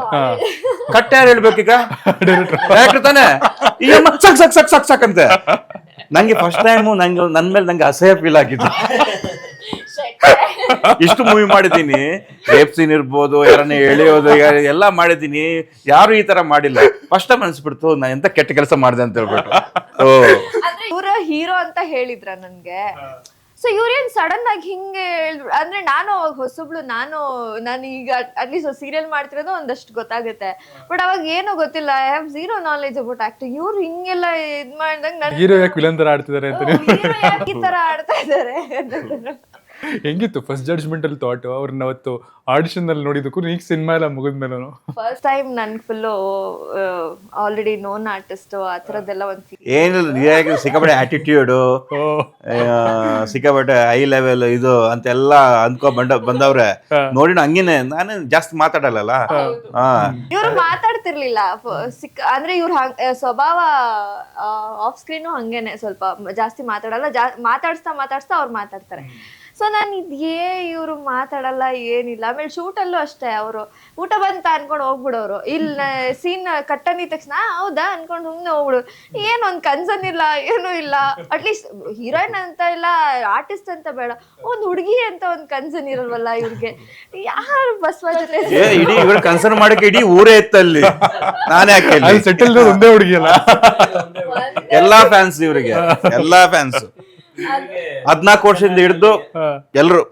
ಕಟ್ ಯಾರು ಹೇಳ್ಬೇಕೀಗ? ಡೈರೆಕ್ಟರ್ ತಾನೆ. ಸಾಕ್ ಸಾಕ್ ಅಂತ ನಂಗೆ ಫಸ್ಟ್ ಟೈಮ್ ನನ್ ಮೇಲೆ ನಂಗೆ ಅಸಹ್ಯ ಫೀಲ್ ಆಗಿದ್ದು. ಇಷ್ಟು ಮೂವಿ ಮಾಡಿದ್ದೀನಿ, ರೇಪ್ ಸೀನ್ ಇರ್ಬೋದು, ಯಾರನ್ನೇ ಎಳೆಯೋದು ಎಲ್ಲ ಮಾಡಿದ್ದೀನಿ, ಯಾರು ಈ ತರ ಮಾಡಿಲ್ಲ. ಫಸ್ಟ್ ಟೈಮ್ ಅನ್ಸ್ಬಿಡ್ತು ನಾ ಎಂತ ಕೆಟ್ಟ ಕೆಲಸ ಮಾಡಿದೆ ಅಂತ ಹೇಳ್ಬಿಟ್ಟು. ಇವ್ರ ಹೀರೋ ಅಂತ ಹೇಳಿದ್ರ ನನ್ಗೆ. ಸೊ ಇವ್ರೇನ್ ಸಡನ್ ಆಗಿ ಹಿಂಗೆ ಅಂದ್ರೆ ನಾನು ಅವಾಗ ಹೊಸಬ್ಳು, ನಾನು ಈಗ ಅಟ್ಲೀಸ್ಟ್ ಸೀರಿಯಲ್ ಮಾಡ್ತಿರೋದು ಒಂದಷ್ಟು ಗೊತ್ತಾಗುತ್ತೆ. ಬಟ್ ಅವಾಗ ಏನು ಗೊತ್ತಿಲ್ಲ, I have zero knowledge about acting. ಇವ್ರು ಹಿಂಗೆಲ್ಲ ಇದ್ ಮಾಡ್ದಂಗ ಹೀರೋ ಯಾಕೆ ವಿಲನ್ ತರ ಆಡ್ತಿದ್ದಾರೆ ಅಂತ ಈ ತರ ಆಡ್ತಾ ಇದಾರೆ. ಹೆಂಗಿತ್ತು ಫಸ್ಟ್ ಜಡ್ಜ್ಮೆಂಟ್ ಅಲ್ಲಿ ಥಾಟ್ ಅವ್ರನ್ನ ಅವತ್ತು ಆಡಿಷನ್ ಅಲ್ಲಿ ನೋಡಿದಕ್ಕೂ ಈಗ ಸಿನಿಮಾ ಎಲ್ಲ ಮುಗಿದ್ಮೇಲೆ? ಫಸ್ಟ್ ಟೈಮ್ ನನ್ ಫುಲ್ಲು ಆಲ್ರೆಡಿ ನೋನ್ ಆರ್ಟಿಸ್ಟ್ ಆ ಥರದ್ದೆಲ್ಲ ಒಂದು ಏನಿಲ್ಲ, ಸಿಕ್ಕಾಪಟ್ಟೆ ಆಟಿಟ್ಯೂಡು, ಸಿಕ್ಕಾಪಟ್ಟೆ ಹೈ ಲೆವೆಲ್ ಇದು ಅಂತೆಲ್ಲ ಬಂದವ್ರೆ ನೋಡಿ. ಹಂಗೇನೆ ನಾನು ಜಾಸ್ತಿ ಮಾತಾಡಲ್ಲ. ಇವ್ರು ಮಾತಾಡ್ತಿರ್ಲಿಲ್ಲ. ಅಂದ್ರೆ ಇವ್ರ ಸ್ವಭಾವ ಆಫ್ ಸ್ಕ್ರೀನು ಹಂಗೇನೆ, ಸ್ವಲ್ಪ ಜಾಸ್ತಿ ಮಾತಾಡಲ್ಲ. ಮಾತಾಡ್ಸ್ತಾ ಅವ್ರು ಮಾತಾಡ್ತಾರೆ. ಸೊ ನಾನು ಇವ್ರು ಮಾತಾಡಲ್ಲ ಏನಿಲ್ಲ. ಆಮೇಲೆ ಶೂಟಲ್ಲೂ ಅಷ್ಟೇ, ಅವರು ಊಟ ಬಂತ ಅನ್ಕೊಂಡು ಹೋಗ್ಬಿಡೋರು. ಇಲ್ಲ ಸೀನ್ ಕಟ್ ಅಂದಿದ ತಕ್ಷಣ ಹೌದಾ ಅನ್ಕೊಂಡು ಸುಮ್ಮನೆ ಹೋಗ್ಬಿಡೋರು. ಏನೊಂದ್ ಕನ್ಸರ್ನ್ ಇಲ್ಲ, ಏನೂ ಇಲ್ಲ. ಅಟ್ಲೀಸ್ಟ್ ಹೀರೋಯಿನ್ ಅಂತ ಇಲ್ಲ, ಆರ್ಟಿಸ್ಟ್ ಅಂತ ಬೇಡ, ಒಂದ್ ಹುಡುಗಿ ಅಂತ ಒಂದ್ ಕನ್ಸರ್ನ್ ಇರಲ್ವಲ್ಲ ಇವ್ರಿಗೆ. ಯಾರು ಬಸವ ಜೊತೆ ಇಡೀ ಕನ್ಸರ್ನ್ ಮಾಡಕ್ಕೆ ಇಡೀ ಊರೇ ಇತ್ತಲ್ಲಿ. ನಾನೇ ಸೆಟಲ್ ಒಂದೇ ಹುಡುಗಿ ಅಲ್ಲ, ಎಲ್ಲಾ ಫ್ಯಾನ್ಸ್ ಇವ್ರಿಗೆ, ಎಲ್ಲಾ ಫ್ಯಾನ್ಸ್ 14 ವರ್ಷದಿಂದ ಹಿಡಿದು ಎಲ್ರು.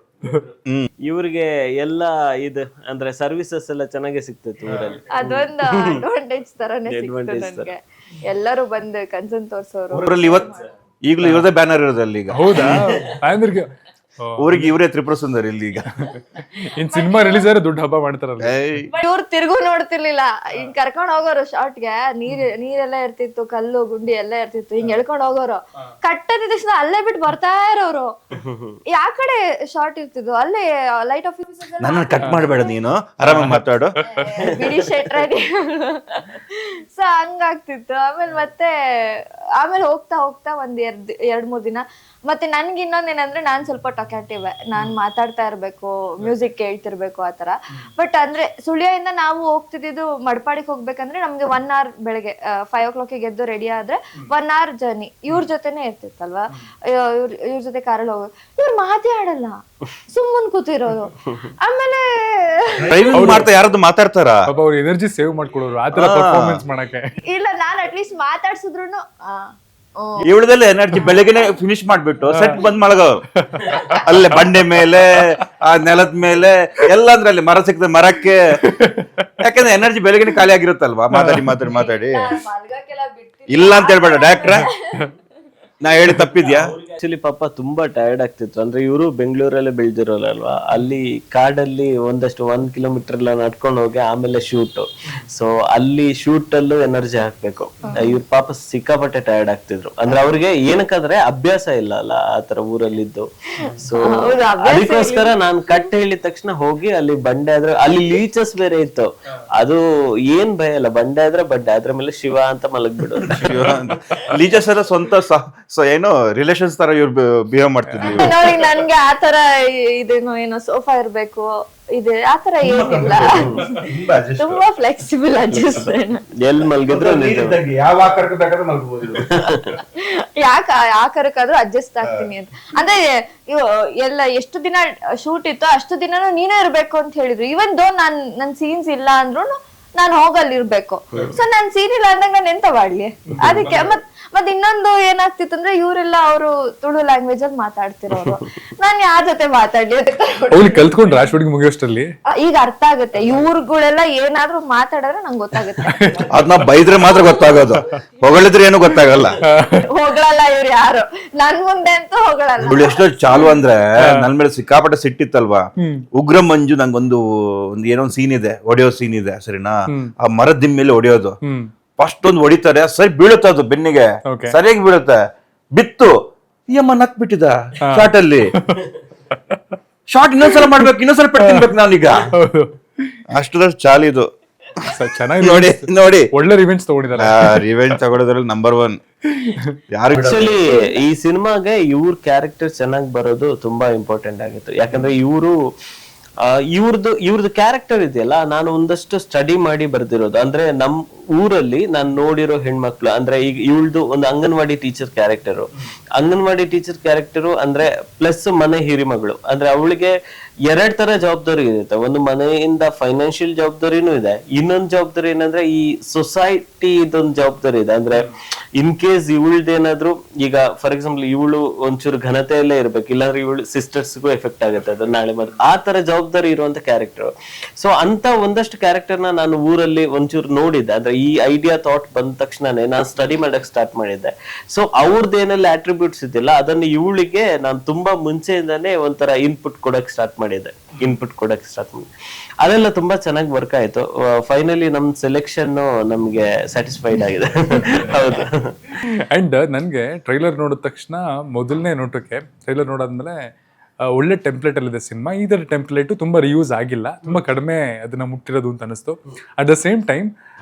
ಇವ್ರಿಗೆ ಎಲ್ಲ ಇದು ಅಂದ್ರೆ ಸರ್ವಿಸಸ್ ಎಲ್ಲ ಚೆನ್ನಾಗಿ ಸಿಗ್ತೈತಿ ಊರಲ್ಲಿ. ಅದೊಂದು ಅಡ್ವಾಂಟೇಜ್ ತರಾನೇ ಸಿಕ್ತು ನನ್ಗೆ. ಎಲ್ಲರೂ ಬಂದು ಕನ್ಸರ್ನ್ ತೋರ್ಸೋರು. ಊರಲ್ಲಿ ಈಗಲೂ ಇವ್ರದೇ ಬ್ಯಾನರ್ ಇರೋದಲ್ಲ ಈಗ. ಹೌದಾ? ಊರಿಗೆ ಇವರೇ ತ್ರಿಪುರ ಸುಂದರಿ ಇಲ್ಲಿ ಈಗ. ಇನ್ ಸಿನಿಮಾ ರಿಲೀಸ್ ಆದ್ರೆ ದುಡ್ಡು ಹಬ್ಬ ಮಾಡ್ತಾರಲ್ಲ. ಇವ್ರು ತಿರ್ಗು ನೋಡ್ತಿರ್ಲಿಲ್ಲ. ಹಿಂಗ್ ಕರ್ಕೊಂಡ್ ಹೋಗೋರು ಶಾರ್ಟ್ಗೆ, ನೀರೆಲ್ಲ ಇರ್ತಿತ್ತು, ಕಲ್ಲು ಗುಂಡಿ ಎಲ್ಲ ಇರ್ತಿತ್ತು, ಹಿಂಗ್ ಎಳ್ಕೊಂಡ್ ಹೋಗೋರು. ಕಟ್ಟದ ತಕ್ಷಣ ಅಲ್ಲೇ ಬಿಟ್ಟು ಬರ್ತಾ ಇರೋರು. ಯಾವ ಕಡೆ ಶಾರ್ಟ್ ಇರ್ತಿದ್ವು ಅಲ್ಲೇ ಲೈಟ್ ಆಫೀಸ್. ನನ್ನ ಕಟ್ ಮಾಡಬೇಡ ನೀನು, ಆರಾಮಾಗಿ ಮಾತಾಡು, ಬಿಡಿ ಶೆಟ್ರ. ಸೊ ಹಂಗಾಗ್ತಿತ್ತು. ಆಮೇಲೆ ಹೋಗ್ತಾ ಒಂದ್ 2-3 ದಿನ. ಮತ್ತೆ ನನ್ಗೆ ಇನ್ನೊಂದೇನಂದ್ರೆ ನಾನ್ ಸ್ವಲ್ಪ ಟೊಕ್ಯಾಟಿವ್. ನಾನ್ ಮಾತಾಡ್ತಾ ಇರ್ಬೇಕು, ಮ್ಯೂಸಿಕ್ ಕೇಳ್ತಿರ್ಬೇಕು ಆ ತರ. ಬಟ್ ಅಂದ್ರೆ ಸುಳ್ಯದಿಂದ ನಾವು ಹೋಗ್ತಿದ್ದು ಮಡ್ಪಾಡಿಗೆ ಹೋಗ್ಬೇಕಂದ್ರೆ ನಮ್ಗೆ 1 hour ಬೆಳಗ್ಗೆ 5 o'clock ಎದ್ದು ರೆಡಿ ಆದ್ರೆ 1 hour ಜರ್ನಿ ಇವ್ರ ಜೊತೆನೆ ಇರ್ತಿತ್ತಲ್ವಾ. ಇವ್ರ ಜೊತೆ ಕಾರಲ್ಲಿ ಹೋಗೋದು. ಇವ್ರು ಮಾತೇ ಆಡಲ್ಲ, ಸುಮ್ಮನ್ ಕೂತಿರೋದು. ಆಮೇಲೆ ಮಾಡ್ತಾ ಯಾರದ್ದು ಮಾತಾಡ್ತಾರ, ಅವ್ರ ಎನರ್ಜಿ ಸೇವ್ ಮಾಡ್ಕೊಡೋರು ಆ ತರ ಪರ್ಫಾರ್ಮೆನ್ಸ್ ಮಾಡಕ್ಕೆ. ಇಲ್ಲ, ನಾನ್ ಅಟ್ಲೀಸ್ಟ್ ಮಾತಾಡ್ಸಿದ್ರು ಇವಳದಲ್ಲೇ ಎನರ್ಜಿ ಬೆಳಗ್ಗೆನೆ ಫಿನಿಶ್ ಮಾಡ್ಬಿಟ್ಟು ಸೆಟ್ ಬಂದ್ ಮಳಗೋ ಅಲ್ಲೇ ಬಂಡೆ ಮೇಲೆ, ಆ ನೆಲದ ಮೇಲೆ ಎಲ್ಲ, ಅಂದ್ರೆ ಅಲ್ಲಿ ಮರ ಸಿಕ್ತದೆ ಮರಕ್ಕೆ. ಯಾಕಂದ್ರೆ ಎನರ್ಜಿ ಬೆಳಗ್ಗೆನೆ ಖಾಲಿ ಆಗಿರುತ್ತಲ್ವಾ, ಮಾತಾಡಿ ಇಲ್ಲ ಅಂತ ಹೇಳ್ಬೇಡ ಡೈರೆಕ್ಟ್ರ. ನಾ ಹೇಳಿ ತಪ್ಪಿದ್ಯಾ? ಆಕ್ಚುಲಿ ಪಾಪ ತುಂಬಾ ಟಯರ್ಡ್ ಆಗ್ತಿತ್ತು. ಅಂದ್ರೆ ಇವರು ಬೆಂಗಳೂರಲ್ಲೇ ಬೆಳ್ದಿರೋಲ್ಲ ಅಲ್ವಾ, ಅಲ್ಲಿ ಕಾಡಲ್ಲಿ ಒಂದಷ್ಟು 1 kilometer ಎಲ್ಲ ನಡ್ಕೊಂಡು ಹೋಗಿ ಆಮೇಲೆ ಶೂಟ್. ಸೊ ಅಲ್ಲಿ ಶೂಟ್ ಅಲ್ಲೂ ಎನರ್ಜಿ ಹಾಕ್ಬೇಕು. ಇವ್ರ ಪಾಪ ಸಿಕ್ಕಾಪಟ್ಟೆ ಟಯರ್ಡ್ ಆಗ್ತಿದ್ರು. ಅಂದ್ರೆ ಅವ್ರಿಗೆ ಏನಕ್ಕಂದ್ರೆ ಅಭ್ಯಾಸ ಇಲ್ಲ ಅಲ್ಲ ಆತರ ಊರಲ್ಲಿದ್ದು. ಸೊ ಅದಕ್ಕೋಸ್ಕರ ನಾನ್ ಕಟ್ ಹೇಳಿದ ತಕ್ಷಣ ಹೋಗಿ ಅಲ್ಲಿ ಬಂಡೆ ಆದ್ರೆ ಅಲ್ಲಿ ಲೀಚಸ್ ಬೇರೆ ಇತ್ತು. ಅದು ಏನ್ ಭಯ ಇಲ್ಲ, ಬಂಡೆ ಆದ್ರೆ ಅದ್ರ ಮೇಲೆ ಶಿವ ಅಂತ ಮಲಗ್ಬಿಡೋದು. ಲೀಚಸ್ ಎಲ್ಲ ಸ್ವಂತ ಏನೋ ರಿಲೇಷನ್ಸ್ ತರ ಇವ್ರು ಬಿಹೇವ್ ಮಾಡ್ತಿದ್ವಿ. ನೋಡಿ ನನ್ಗೆ ಆತರ ಇದೇನೋ ಏನೋ ಸೋಫಾ ಇರ್ಬೇಕು, ಇದೆ ಆತರ ಏನಿಲ್ಲ, ತುಂಬಾ ಫ್ಲೆಕ್ಸಿಬಲ್ ಅಡ್ಜಸ್ಟ್ಮೆಂಟ್. ಎಲ್ಲಿ ಮಲ್ಗಿದ್ರು ಯಾವ ಆಕಾರಕ್ಕೆ ಬೇಕಾದ್ರೂ ಮಲ್ಗಬಹುದು. ಯಾಕೆ ಆಕಾರಕ್ಕಾದ್ರೂ ಅಡ್ಜಸ್ಟ್ ಆಗ್ತೀನಿ ಅಂತ. ಅಂದ್ರೆ ಎಲ್ಲ ಎಷ್ಟು ದಿನ ಶೂಟ್ ಇತ್ತು ಅಷ್ಟು ದಿನನೂ ನೀನೇ ಇರ್ಬೇಕು ಅಂತ ಹೇಳಿದ್ರು. ಇವನ್ ದೋ ನನ್ ಸೀನ್ಸ್ ಇಲ್ಲ ಅಂದ್ರು ನಾನ್ ಹೋಗಲ್ಲಿರ್ಬೇಕು. ಸೊ ನಾನ್ ಸೀರಿಯಲ್ ಅಂದಾಗ ನಾನು ಎಂತ ಮಾಡ್ಲಿ ಅದಕ್ಕೆ. ಮತ್ ಇನ್ನೊಂದು ಏನಾಗ್ತಿತ್ತು ಅಂದ್ರೆ ಇವರೆಲ್ಲ ಅವರು ತುಳು ಲ್ಯಾಂಗ್ವೇಜ್ ಅಲ್ಲಿ ಮಾತಾಡ್ತಿರೋರು, ನಾನ್ ಯಾರ ಜೊತೆ ಮಾತಾಡ್ಲಿ ಕಲ್ತ್ಕೊಂಡ್ರ ಶೂಟಿಂಗ್ ಮುಗಿಯೋಷ್ಟರಲ್ಲಿ? ಈಗ ಅರ್ಥ ಆಗುತ್ತೆ, ಇವ್ರುಗಳೆಲ್ಲ ಏನಾದ್ರು ಮಾತಾಡಿದ್ರೆ ನಂಗೆ ಗೊತ್ತಾಗುತ್ತೆ. ಅದನ್ನ ಬೈದ್ರೆ ಮಾತ್ರ ಗೊತ್ತಾಗೋದು, ಹೊಗಳಿದ್ರೆ ಏನು ಗೊತ್ತಾಗಲ್ಲ. ಹೊಗಳಲ್ಲ ಇವ್ರು ಯಾರು, ನನ್ ಮುಂದೆ ಅಂತೂ ಹೊಗಳಲ್ಲ. ಇವಳು ಎಷ್ಟೋ ಚಾಲು ಅಂದ್ರೆ ನನ್ ಮೇಲೆ ಸಿಕ್ಕಾಪಟ್ಟೆ ಸಿಟ್ಟಿತ್ತಲ್ವಾ. ಉಗ್ರ ಮಂಜು ನಂಗೊಂದು ಏನೋ ಒಂದು ಸೀನ್ ಇದೆ, ಹೊಡೆಯೋ ಸೀನ್ ಇದೆ ಸರಿನಾ, ಆ ಮರದ ದಿಮ್ ಮೇಲೆ ಹೊಡೆಯೋದು. ಫಸ್ಟ್ ಒಂದು ಹೊಡಿತಾರೆ, ಸರಿ ಬೀಳುತ್ತೆ ಅದು ಬೆನ್ನಿಗೆ, ಸರಿಯಾಗಿ ಬೀಳುತ್ತೆ, ಬಿತ್ತು ಈ ಅಮ್ಮ ನಕ್ ಬಿಟ್ಟಿದ ಶಾರ್ಟ್ ಅಲ್ಲಿ. ಶಾರ್ಟ್ ಇನ್ನೊಂದ್ಸಲ ಮಾಡ್ಬೇಕು, ಇನ್ನೊಂದ್ಸಲ ಪೆಟ್ಟು ತಿನ್ಬೇಕು ನಾನೀಗ. ಅಷ್ಟರಷ್ಟು ಚಾಲಿದು ಚೆನ್ನಾಗಿ ನೋಡಿ ನೋಡಿ ಒಳ್ಳೆ ರಿವೆಂಜ್ ತಗೊಂಡಿದ್ದಾರೆ. ರಿವೆಂಜ್ ತಗೊಳ್ಳೋದ್ರಲ್ಲಿ ನಂಬರ್ 1 ಯಾರು. ಆಕ್ಚುಲಿ ಈ ಸಿನಿಮಾಗೆ ಇವ್ರ ಕ್ಯಾರೆಕ್ಟರ್ ಚೆನ್ನಾಗಿ ಬರೋದು ತುಂಬಾ ಇಂಪಾರ್ಟೆಂಟ್ ಆಗಿತ್ತು. ಯಾಕಂದ್ರೆ ಇವ್ರದ್ದು ಕ್ಯಾರೆಕ್ಟರ್ ಇದೆಯಲ್ಲ, ನಾನು ಒಂದಷ್ಟು ಸ್ಟಡಿ ಮಾಡಿ ಬರ್ದಿರೋದು. ಅಂದ್ರೆ ನಮ್ ಊರಲ್ಲಿ ನಾನು ನೋಡಿರೋ ಹೆಣ್ಮಕ್ಳು, ಅಂದ್ರೆ ಈಗ ಇವಳ್ದು ಒಂದು ಅಂಗನವಾಡಿ ಟೀಚರ್ ಕ್ಯಾರೆಕ್ಟರು ಅಂದ್ರೆ ಪ್ಲಸ್ ಮನೆ ಹಿರಿಮಗಳು. ಅಂದ್ರೆ ಅವಳಿಗೆ 2 ತರ ಜವಾಬ್ದಾರಿ ಇರುತ್ತೆ. ಒಂದು ಮನೆಯಿಂದ ಫೈನಾನ್ಷಿಯಲ್ ಜವಾಬ್ದಾರಿನೂ ಇದೆ, ಇನ್ನೊಂದು ಜವಾಬ್ದಾರಿ ಏನಂದ್ರೆ ಈ ಸೊಸೈಟಿ ಇದೊಂದು ಜವಾಬ್ದಾರಿ ಇದೆ. ಅಂದ್ರೆ ಇನ್ ಕೇಸ್ ಇವಳ್ದೇನಾದ್ರು ಈಗ ಫಾರ್ ಎಕ್ಸಾಂಪಲ್ ಇವಳು ಒಂಚೂರು ಘನತೆಯಲ್ಲೇ ಇರ್ಬೇಕು, ಇಲ್ಲಾಂದ್ರೆ ಇವಳು ಸಿಸ್ಟರ್ಸ್ಗೂ ಎಫೆಕ್ಟ್ ಆಗುತ್ತೆ ಅದು ನಾಳೆ ಮತ್ತೆ, ಆ ತರ ಜವಾಬ್ದಾರಿ ಇರುವಂತ ಕ್ಯಾರೆಕ್ಟರ್. ಸೊ ಅಂತ ಒಂದಷ್ಟು ಕ್ಯಾರೆಕ್ಟರ್ನ ನಾನು ಊರಲ್ಲಿ ಒಂಚೂರು ನೋಡಿದ್ದೆ. ಅಂದ್ರೆ ಈ ಐಡಿಯಾ ಥಾಟ್ ಬಂದ ತಕ್ಷಣನೇ ನಾನು ಸ್ಟಡಿ ಮಾಡಕ್ ಸ್ಟಾರ್ಟ್ ಮಾಡಿದ್ದೆ. ಸೊ ಅವ್ರದ್ದೇನೆಲ್ಲ ಅಟ್ರಿಬ್ಯೂಟ್ಸ್ ಇದೆಯಲ್ಲ ಅದನ್ನು ಇವಳಿಗೆ ನಾನು ತುಂಬಾ ಮುಂಚೆಯಿಂದಾನೇ ಒಂಥರ ಇನ್ಪುಟ್ ಕೊಡಕ್ ಸ್ಟಾರ್ಟ್ ಮಾಡಿದ್ದೆ. ಅದೆಲ್ಲ ತುಂಬಾ ಚೆನ್ನಾಗಿ ವರ್ಕ್ ಆಯ್ತು. ಫೈನಲಿ ನಮ್ ಸೆಲೆಕ್ಷನ್ ನಮ್ಗೆ ಸ್ಯಾಟಿಸ್ಫೈಡ್ ಆಗಿದೆ. ಹೌದು. ಅಂಡ್ ನನ್ಗೆ ಟ್ರೈಲರ್ ನೋಡಿದ ತಕ್ಷಣ ಮೊದಲನೇ ನೋಟಕ್ಕೆ ಟ್ರೈಲರ್ ನೋಡಾದ್ಮೇಲೆ ಒಳ್ಳೆ ಟೆಂಪ್ಲೇಟ್ ಅಲ್ಲಿದೆ ಸಿನಿಮಾ. ಈ ತರ ಟೆಂಪ್ಲೇಟ್ ತುಂಬಾ ರಿಯೂಸ್ ಆಗಿಲ್ಲ, ತುಂಬಾ ಕಡಿಮೆ ಅದನ್ನ ಮುಟ್ಟಿರೋದು ಅಂತ ಅನಿಸ್ತು. ಅಟ್ ದ ಸೇಮ್ ಟೈಮ್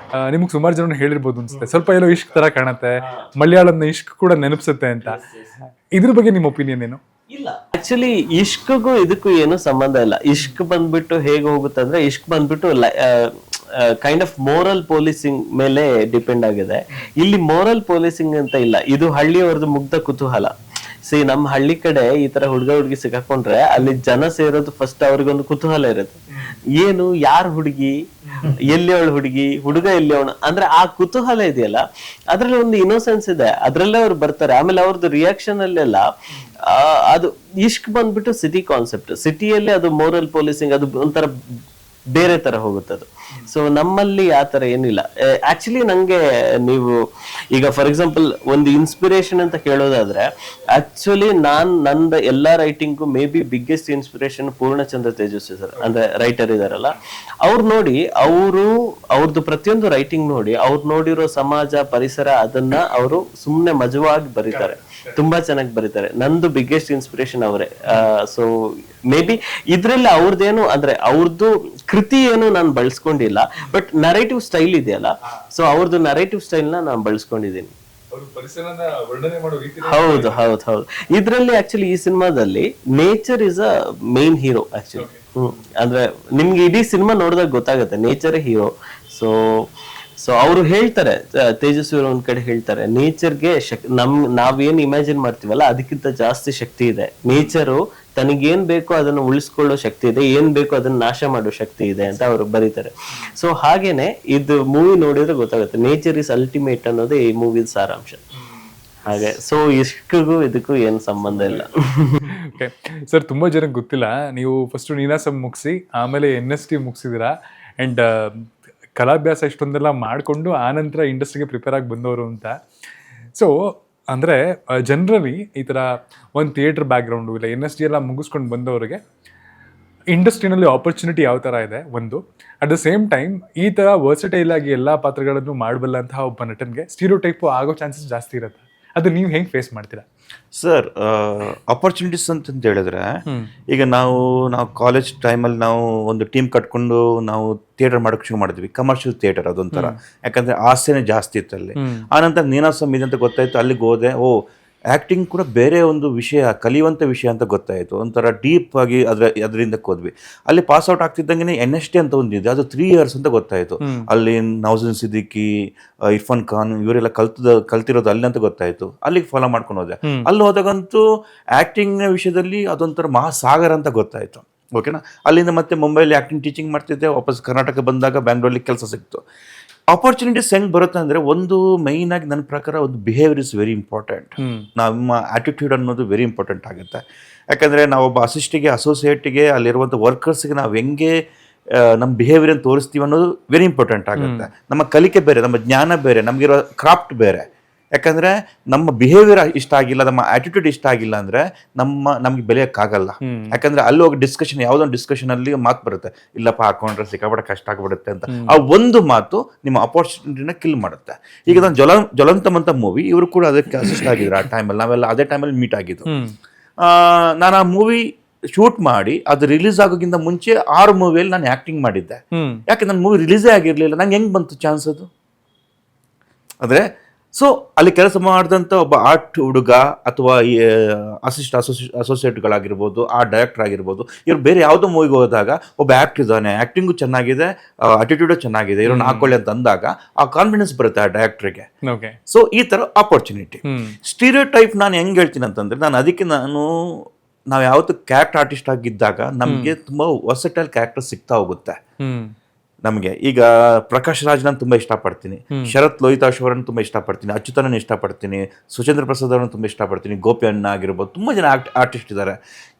ನಿಮ್ಗೆ ಸುಮಾರು ಜನ ಹೇಳಿರ್ಬೋದು ಅನ್ಸುತ್ತೆ, ಸ್ವಲ್ಪ ಎಲ್ಲೋ ಇಷ್ಕ್ ತರ ಕಾಣುತ್ತೆ, ಮಲಯಾಳಂನ ಇಷ್ಕ್ ಕೂಡ ನೆನಪಿಸುತ್ತೆ ಅಂತ. ಇದ್ರ ಬಗ್ಗೆ ನಿಮ್ಮ ಒಪಿನಿಯನ್ ಏನು? ಇಲ್ಲ, ಆಕ್ಚುಲಿ ಇಷ್ಕ್ಗೂ ಇದಕ್ಕೂ ಏನು ಸಂಬಂಧ ಇಲ್ಲ. ಇಷ್ಕ್ ಬಂದ್ಬಿಟ್ಟು ಹೇಗೆ ಹೋಗುತ್ತೆ ಅಂದ್ರೆ, ಇಷ್ಕ್ ಬಂದ್ಬಿಟ್ಟು ಕೈಂಡ್ ಆಫ್ ಮೋರಲ್ ಪೊಲೀಸಿಂಗ್ ಮೇಲೆ ಡಿಪೆಂಡ್ ಆಗಿದೆ. ಇಲ್ಲಿ ಮೋರಲ್ ಪೊಲೀಸಿಂಗ್ ಅಂತ ಇಲ್ಲ, ಇದು ಹಳ್ಳಿಯವರದ್ದು ಮುಗ್ಧ ಕುತೂಹಲ. ನಮ್ಮ ಹಳ್ಳಿ ಕಡೆ ಈ ತರ ಹುಡುಗಿ ಸಿಕ್ಕಾಕೊಂಡ್ರೆ ಅಲ್ಲಿ ಜನ ಸೇರೋದು ಫಸ್ಟ್ ಅವ್ರಿಗೊಂದು ಕುತೂಹಲ ಇರುತ್ತೆ. ಏನು, ಯಾರ್ ಹುಡುಗಿ, ಎಲ್ಲಿ ಅವಳು ಹುಡುಗಿ, ಹುಡುಗ ಎಲ್ಲಿ ಅವನು, ಅಂದ್ರೆ ಆ ಕುತೂಹಲ ಇದೆಯಲ್ಲ ಅದ್ರಲ್ಲಿ ಒಂದು ಇನ್ನೋಸೆನ್ಸ್ ಇದೆ, ಅದ್ರಲ್ಲೇ ಅವ್ರು ಬರ್ತಾರೆ. ಆಮೇಲೆ ಅವ್ರದ್ದು ರಿಯಾಕ್ಷನ್ ಅಲ್ಲೆಲ್ಲ ಅದು ಇಷ್ಕ್ ಬಂದ್ಬಿಟ್ಟು ಸಿಟಿ ಕಾನ್ಸೆಪ್ಟ್. ಸಿಟಿಯಲ್ಲಿ ಅದು ಮೋರಲ್ ಪೊಲೀಸಿಂಗ್, ಅದು ಒಂಥರ ಬೇರೆ ತರ ಹೋಗುತ್ತದು. ಸೊ ನಮ್ಮಲ್ಲಿ ಆ ತರ ಏನಿಲ್ಲ. ಆಕ್ಚುಲಿ ನಂಗೆ ನೀವು ಈಗ ಫಾರ್ ಎಕ್ಸಾಂಪಲ್ ಒಂದು ಇನ್ಸ್ಪಿರೇಷನ್ ಅಂತ ಕೇಳೋದಾದ್ರೆ, ಆಕ್ಚುಲಿ ನಂದ ಎಲ್ಲಾ writing maybe biggest inspiration Poornachandra Tejaswi sir, ಅಂದ್ರೆ ರೈಟರ್ ಇದಾರಲ್ಲ ಅವ್ರು ನೋಡಿ, ಅವ್ರದ್ದು ಪ್ರತಿಯೊಂದು ರೈಟಿಂಗ್ ನೋಡಿ, ಅವ್ರು ನೋಡಿರೋ ಸಮಾಜ ಪರಿಸರ ಅದನ್ನ ಅವರು ಸುಮ್ನೆ ಮಜವಾಗಿ ಬರೀತಾರೆ, ತುಂಬಾ ಚೆನ್ನಾಗಿ ಬರೀತಾರೆ. ನಂದು ಬಿಗ್ಗೆಸ್ಟ್ ಇನ್ಸ್ಪಿರೇಷನ್ ಅವರೇ. ಸೊ ಮೇ ಬಿ ಇದ್ರಲ್ಲಿ ಅವ್ರದ್ದೇನು ಅಂದ್ರೆ ಅವ್ರದ್ದು ಕೃತಿ ಏನು ನಾನು ಬಳಸ್ಕೊಂಡಿಲ್ಲ, ಬಟ್ ನರೇಟಿವ್ ಸ್ಟೈಲ್ ಇದೆಯಲ್ಲ, ಸೊ ಅವ್ರದ್ದು ನರೇಟಿವ್ ಸ್ಟೈಲ್ ನಾನು ಬಳಸ್ಕೊಂಡಿದ್ದೀನಿ. ಹೌದು ಹೌದು ಹೌದು. ಇದ್ರಲ್ಲಿ ಆಕ್ಚುಲಿ ಈ ಸಿನಿಮಾದಲ್ಲಿ nature is a main hero actually. ಅಂದ್ರೆ ನಿಮ್ಗೆ ಇಡೀ ಸಿನಿಮಾ ನೋಡಿದಾಗ ಗೊತ್ತಾಗುತ್ತೆ ನೇಚರ್ ಹೀರೋ. ಸೊ ಅವರು ಹೇಳ್ತಾರೆ, ತೇಜಸ್ವಿ ಒಂದ್ ಕಡೆ ಹೇಳ್ತಾರೆ, ನೇಚರ್ಗೆ ನಾವೇನ್ ಇಮ್ಯಾಜಿನ್ ಮಾಡ್ತೀವಲ್ಲ ಅದಕ್ಕಿಂತ ಜಾಸ್ತಿ ಶಕ್ತಿ ಇದೆ. ನೇಚರು ತನಗೇನ್ ಬೇಕೋ ಅದನ್ನ ಉಳಿಸ್ಕೊಳ್ಳೋ ಶಕ್ತಿ ಇದೆ, ಏನ್ ಬೇಕೋ ಅದನ್ನ ನಾಶ ಮಾಡೋ ಶಕ್ತಿ ಇದೆ ಅಂತ ಅವರು ಬರೀತಾರೆ. ಸೊ ಹಾಗೇನೆ ಇದು ಮೂವಿ ನೋಡಿದ್ರೆ ಗೊತ್ತಾಗುತ್ತೆ, ನೇಚರ್ ಇಸ್ ಅಲ್ಟಿಮೇಟ್ ಅನ್ನೋದೇ ಈ ಮೂವಿ ಸಾರಾಂಶ. ಹಾಗೆ ಸೊ ಇಷ್ಟಕ್ಕೂ ಇದಕ್ಕೂ ಏನ್ ಸಂಬಂಧ ಇಲ್ಲ. ಸರ್, ತುಂಬಾ ಜನಕ್ಕೆ ಗೊತ್ತಿಲ್ಲ, ನೀವು ಫಸ್ಟ್ ನೀನಾಸಂ ಮುಗಿಸಿ ಆಮೇಲೆ NST ಮುಗಿಸಿದಿರಾ, ಅಂಡ್ ಕಲಾಭ್ಯಾಸ ಇಷ್ಟೊಂದೆಲ್ಲ ಮಾಡಿಕೊಂಡು ಆನಂತರ ಇಂಡಸ್ಟ್ರಿಗೆ ಪ್ರಿಪೇರ್ ಆಗಿ ಬಂದವರು ಅಂತ. ಸೊ ಅಂದರೆ ಜನರಲಿ ಈ ಥರ ಒಂದು ಥಿಯೇಟ್ರ್ ಬ್ಯಾಕ್ಗ್ರೌಂಡು ಇಲ್ಲ NST ಎಲ್ಲ ಮುಗಿಸ್ಕೊಂಡು ಬಂದವರಿಗೆ ಇಂಡಸ್ಟ್ರಿನಲ್ಲಿ ಆಪರ್ಚುನಿಟಿ ಯಾವ ಥರ ಇದೆ ಒಂದು, ಅಟ್ ದ ಸೇಮ್ ಟೈಮ್ ಈ ಥರ ವರ್ಸಟೈಲ್ ಆಗಿ ಎಲ್ಲ ಪಾತ್ರಗಳನ್ನು ಮಾಡಬಲ್ಲಂತಹ ಒಬ್ಬ ನಟನಿಗೆ ಸ್ಟೀರಿಯೋಟೈಪು ಆಗೋ ಚಾನ್ಸಸ್ ಜಾಸ್ತಿ ಇರುತ್ತೆ. ಅದು ನೀವು ಹೆಂಗೆ ಫೇಸ್ ಮಾಡ್ತೀರಾ? ಸರ್, ಆಪರ್ಚುನಿಟೀಸ್ ಅಂತ ಹೇಳಿದ್ರೆ, ಈಗ ನಾವು ಕಾಲೇಜ್ ಟೈಮಲ್ಲಿ ನಾವು ಒಂದು ಟೀಮ್ ಕಟ್ಕೊಂಡು ನಾವು ಥಿಯೇಟರ್ ಮಾಡೋಕ್ಕೆ ಶುರು ಮಾಡಿದ್ವಿ, ಕಮರ್ಷಿಯಲ್ ಥಿಯೇಟರ್ ಅದೊಂಥರ. ಯಾಕಂದರೆ ಆಸೆನೇ ಜಾಸ್ತಿ ಇತ್ತು ಅಲ್ಲಿ. ಆನಂತರ ನೀನಾಸಂ ಇದೆ ಅಂತ ಗೊತ್ತಾಯ್ತು, ಅಲ್ಲಿಗೆ ಹೋದೆ. ಆ್ಯಕ್ಟಿಂಗ್ ಕೂಡ ಬೇರೆ ಒಂದು ವಿಷಯ, ಕಲಿಯುವಂಥ ವಿಷಯ ಅಂತ ಗೊತ್ತಾಯಿತು. ಒಂಥರ ಡೀಪ್ ಆಗಿ ಅದರಿಂದ ಹೋದ್ವಿ. ಅಲ್ಲಿ ಪಾಸ್ಔಟ್ ಆಗ್ತಿದ್ದಂಗೆ NST ಅಂತ ಒಂದಿದೆ, ಅದು 3 years ಅಂತ ಗೊತ್ತಾಯಿತು. ಅಲ್ಲಿ ನೌಜನ್ ಸಿದ್ದಿಕಿ, ಇರ್ಫಾನ್ ಖಾನ್ ಇವರೆಲ್ಲ ಕಲ್ತಿರೋದು ಅಲ್ಲಿ ಅಂತ ಗೊತ್ತಾಯಿತು. ಅಲ್ಲಿಗೆ ಫಾಲೋ ಮಾಡ್ಕೊಂಡು ಹೋದೆ. ಅಲ್ಲಿ ಹೋದಾಗಂತೂ ಆ್ಯಕ್ಟಿಂಗ್ನ ವಿಷಯದಲ್ಲಿ ಅದೊಂಥರ ಮಹಾಸಾಗರ ಅಂತ ಗೊತ್ತಾಯಿತು. ಓಕೆನಾ. ಅಲ್ಲಿಂದ ಮತ್ತೆ ಮುಂಬೈಲಿ ಆ್ಯಕ್ಟಿಂಗ್ ಟೀಚಿಂಗ್ ಮಾಡ್ತಿದ್ದೆ. ವಾಪಸ್ ಕರ್ನಾಟಕ ಬಂದಾಗ ಬ್ಯಾಂಗ್ಳೂರಲ್ಲಿ ಕೆಲಸ ಸಿಕ್ತು. ಆಪರ್ಚುನಿಟೀಸ್ ಹೆಂಗೆ ಬರುತ್ತೆ ಅಂದರೆ, ಒಂದು ಮೈನಾಗಿ ನನ್ನ ಪ್ರಕಾರ ಒಂದು ಬಿಹೇವಿಯರ್ ಇಸ್ ವೆರಿ ಇಂಪಾರ್ಟೆಂಟ್. ನಮ್ಮ ಆ್ಯಟಿಟ್ಯೂಡ್ ಅನ್ನೋದು ವೆರಿ ಇಂಪಾರ್ಟೆಂಟ್ ಆಗುತ್ತೆ. ಯಾಕಂದರೆ ನಾವೊಬ್ಬ ಅಸೋಸಿಯೇಟಿಗೆ ಅಲ್ಲಿರುವಂಥ ವರ್ಕರ್ಸ್ಗೆ ನಾವು ಹೆಂಗೆ ನಮ್ಮ ಬಿಹೇವಿಯರನ್ನು ತೋರಿಸ್ತೀವಿ ಅನ್ನೋದು ವೆರಿ ಇಂಪಾರ್ಟೆಂಟ್ ಆಗುತ್ತೆ. ನಮ್ಮ ಕಲಿಕೆ ಬೇರೆ, ನಮ್ಮ ಜ್ಞಾನ ಬೇರೆ, ನಮಗಿರೋ ಕ್ರಾಫ್ಟ್ ಬೇರೆ. ಯಾಕಂದರೆ ನಮ್ಮ ಬಿಹೇವಿಯರ್ ಇಷ್ಟ ಆಗಿಲ್ಲ, ನಮ್ಮ ಆ್ಯಟಿಟ್ಯೂಡ್ ಇಷ್ಟ ಆಗಿಲ್ಲ ಅಂದರೆ ನಮ್ಗೆ ಬೆಳೆಯೋಕ್ಕಾಗಲ್ಲ. ಯಾಕಂದರೆ ಅಲ್ಲಿ ಹೋಗಿ ಡಿಸ್ಕಷನ್, ಯಾವುದೊಂದು ಡಿಸ್ಕಷನಲ್ಲಿ ಮಾತು ಬರುತ್ತೆ, ಇಲ್ಲಪ್ಪ ಹಾಕೊಂಡ್ರೆ ಸಿಕ್ಕಾಪಟ್ಟೆ ಕಷ್ಟ ಆಗ್ಬಿಡುತ್ತೆ ಅಂತ. ಆ ಒಂದು ಮಾತು ನಿಮ್ಮ ಅಪರ್ಚುನಿಟಿನ ಕಿಲ್ ಮಾಡುತ್ತೆ. ಈಗ ನಾನು ಜ್ವಲಂತಮ್ ಅಂತ ಮೂವಿ, ಇವರು ಕೂಡ ಅದಕ್ಕೆ ಅಸಿಸ್ಟ್ ಆಗಿದ್ರು ಆ ಟೈಮಲ್ಲಿ. ನಾವೆಲ್ಲ ಅದೇ ಟೈಮಲ್ಲಿ ಮೀಟ್ ಆಗಿದ್ದು. ನಾನು ಆ ಮೂವಿ ಶೂಟ್ ಮಾಡಿ ಅದು ರಿಲೀಸ್ ಆಗೋಕ್ಕಿಂತ ಮುಂಚೆ 6 ಮೂವಿಯಲ್ಲಿ ನಾನು ಆ್ಯಕ್ಟಿಂಗ್ ಮಾಡಿದ್ದೆ. ಯಾಕೆ ನನ್ನ ಮೂವಿ ರಿಲೀಸೇ ಆಗಿರಲಿಲ್ಲ, ನಂಗೆ ಹೆಂಗೆ ಬಂತು ಚಾನ್ಸ್ ಅದು? ಅಂದರೆ ಸೊ ಅಲ್ಲಿ ಕೆಲಸ ಮಾಡಿದಂಥ ಒಬ್ಬ ಆರ್ಟ್ ಹುಡುಗ ಅಥವಾ ಅಸೋಸಿಯೇಟ್ಗಳಾಗಿರ್ಬೋದು, ಆ ಡೈರೆಕ್ಟರ್ ಆಗಿರ್ಬೋದು, ಇವ್ರು ಬೇರೆ ಯಾವುದೋ ಮೂವಿಗೆ ಹೋದಾಗ ಒಬ್ಬ ಆ್ಯಕ್ಟರ್ ಇದ್ದಾನೆ, ಆ್ಯಕ್ಟಿಂಗು ಚೆನ್ನಾಗಿದೆ, ಅಟಿಟ್ಯೂಡು ಚೆನ್ನಾಗಿದೆ, ಇವ್ರನ್ನ ಹಾಕೊಳ್ಳಿ ಅಂತ ಅಂದಾಗ ಆ ಕಾನ್ಫಿಡೆನ್ಸ್ ಬರುತ್ತೆ ಆ ಡೈರೆಕ್ಟ್ರಿಗೆ. ಸೊ ಈ ಥರ ಆಪರ್ಚುನಿಟಿ. ಸ್ಟೀರಿಯೋಟೈಪ್ ನಾನು ಹೆಂಗೆ ಹೇಳ್ತೀನಿ ಅಂತಂದರೆ, ನಾವು ಯಾವತ್ತು ಕ್ಯಾರೆಕ್ಟರ್ ಆರ್ಟಿಸ್ಟ್ ಆಗಿದ್ದಾಗ ನಮಗೆ ತುಂಬ ವರ್ಸಟೈಲ್ ಕ್ಯಾರೆಕ್ಟರ್ ಸಿಗ್ತಾ ಹೋಗುತ್ತೆ ನಮಗೆ. ಈಗ ಪ್ರಕಾಶ್ ರಾಜ್ ನಾನು ತುಂಬ ಇಷ್ಟಪಡ್ತೀನಿ, ಶರತ್ ಲೋಹಿತಾಶ್ವರನ್ ತುಂಬ ಇಷ್ಟಪಡ್ತೀನಿ, ಅಚ್ಯುತನನ್ನು ಇಷ್ಟಪಡ್ತೀನಿ, ಸುಚೇಂದ್ರ ಪ್ರಸಾದ್ ಅವ್ರನ್ನ ತುಂಬ ಇಷ್ಟಪಡ್ತೀನಿ, ಗೋಪಿ ಅಣ್ಣ ಆಗಿರ್ಬೋದು, ತುಂಬ ಜನ ಆರ್ಟಿಸ್ಟ್ ಇದ್ದಾರೆ.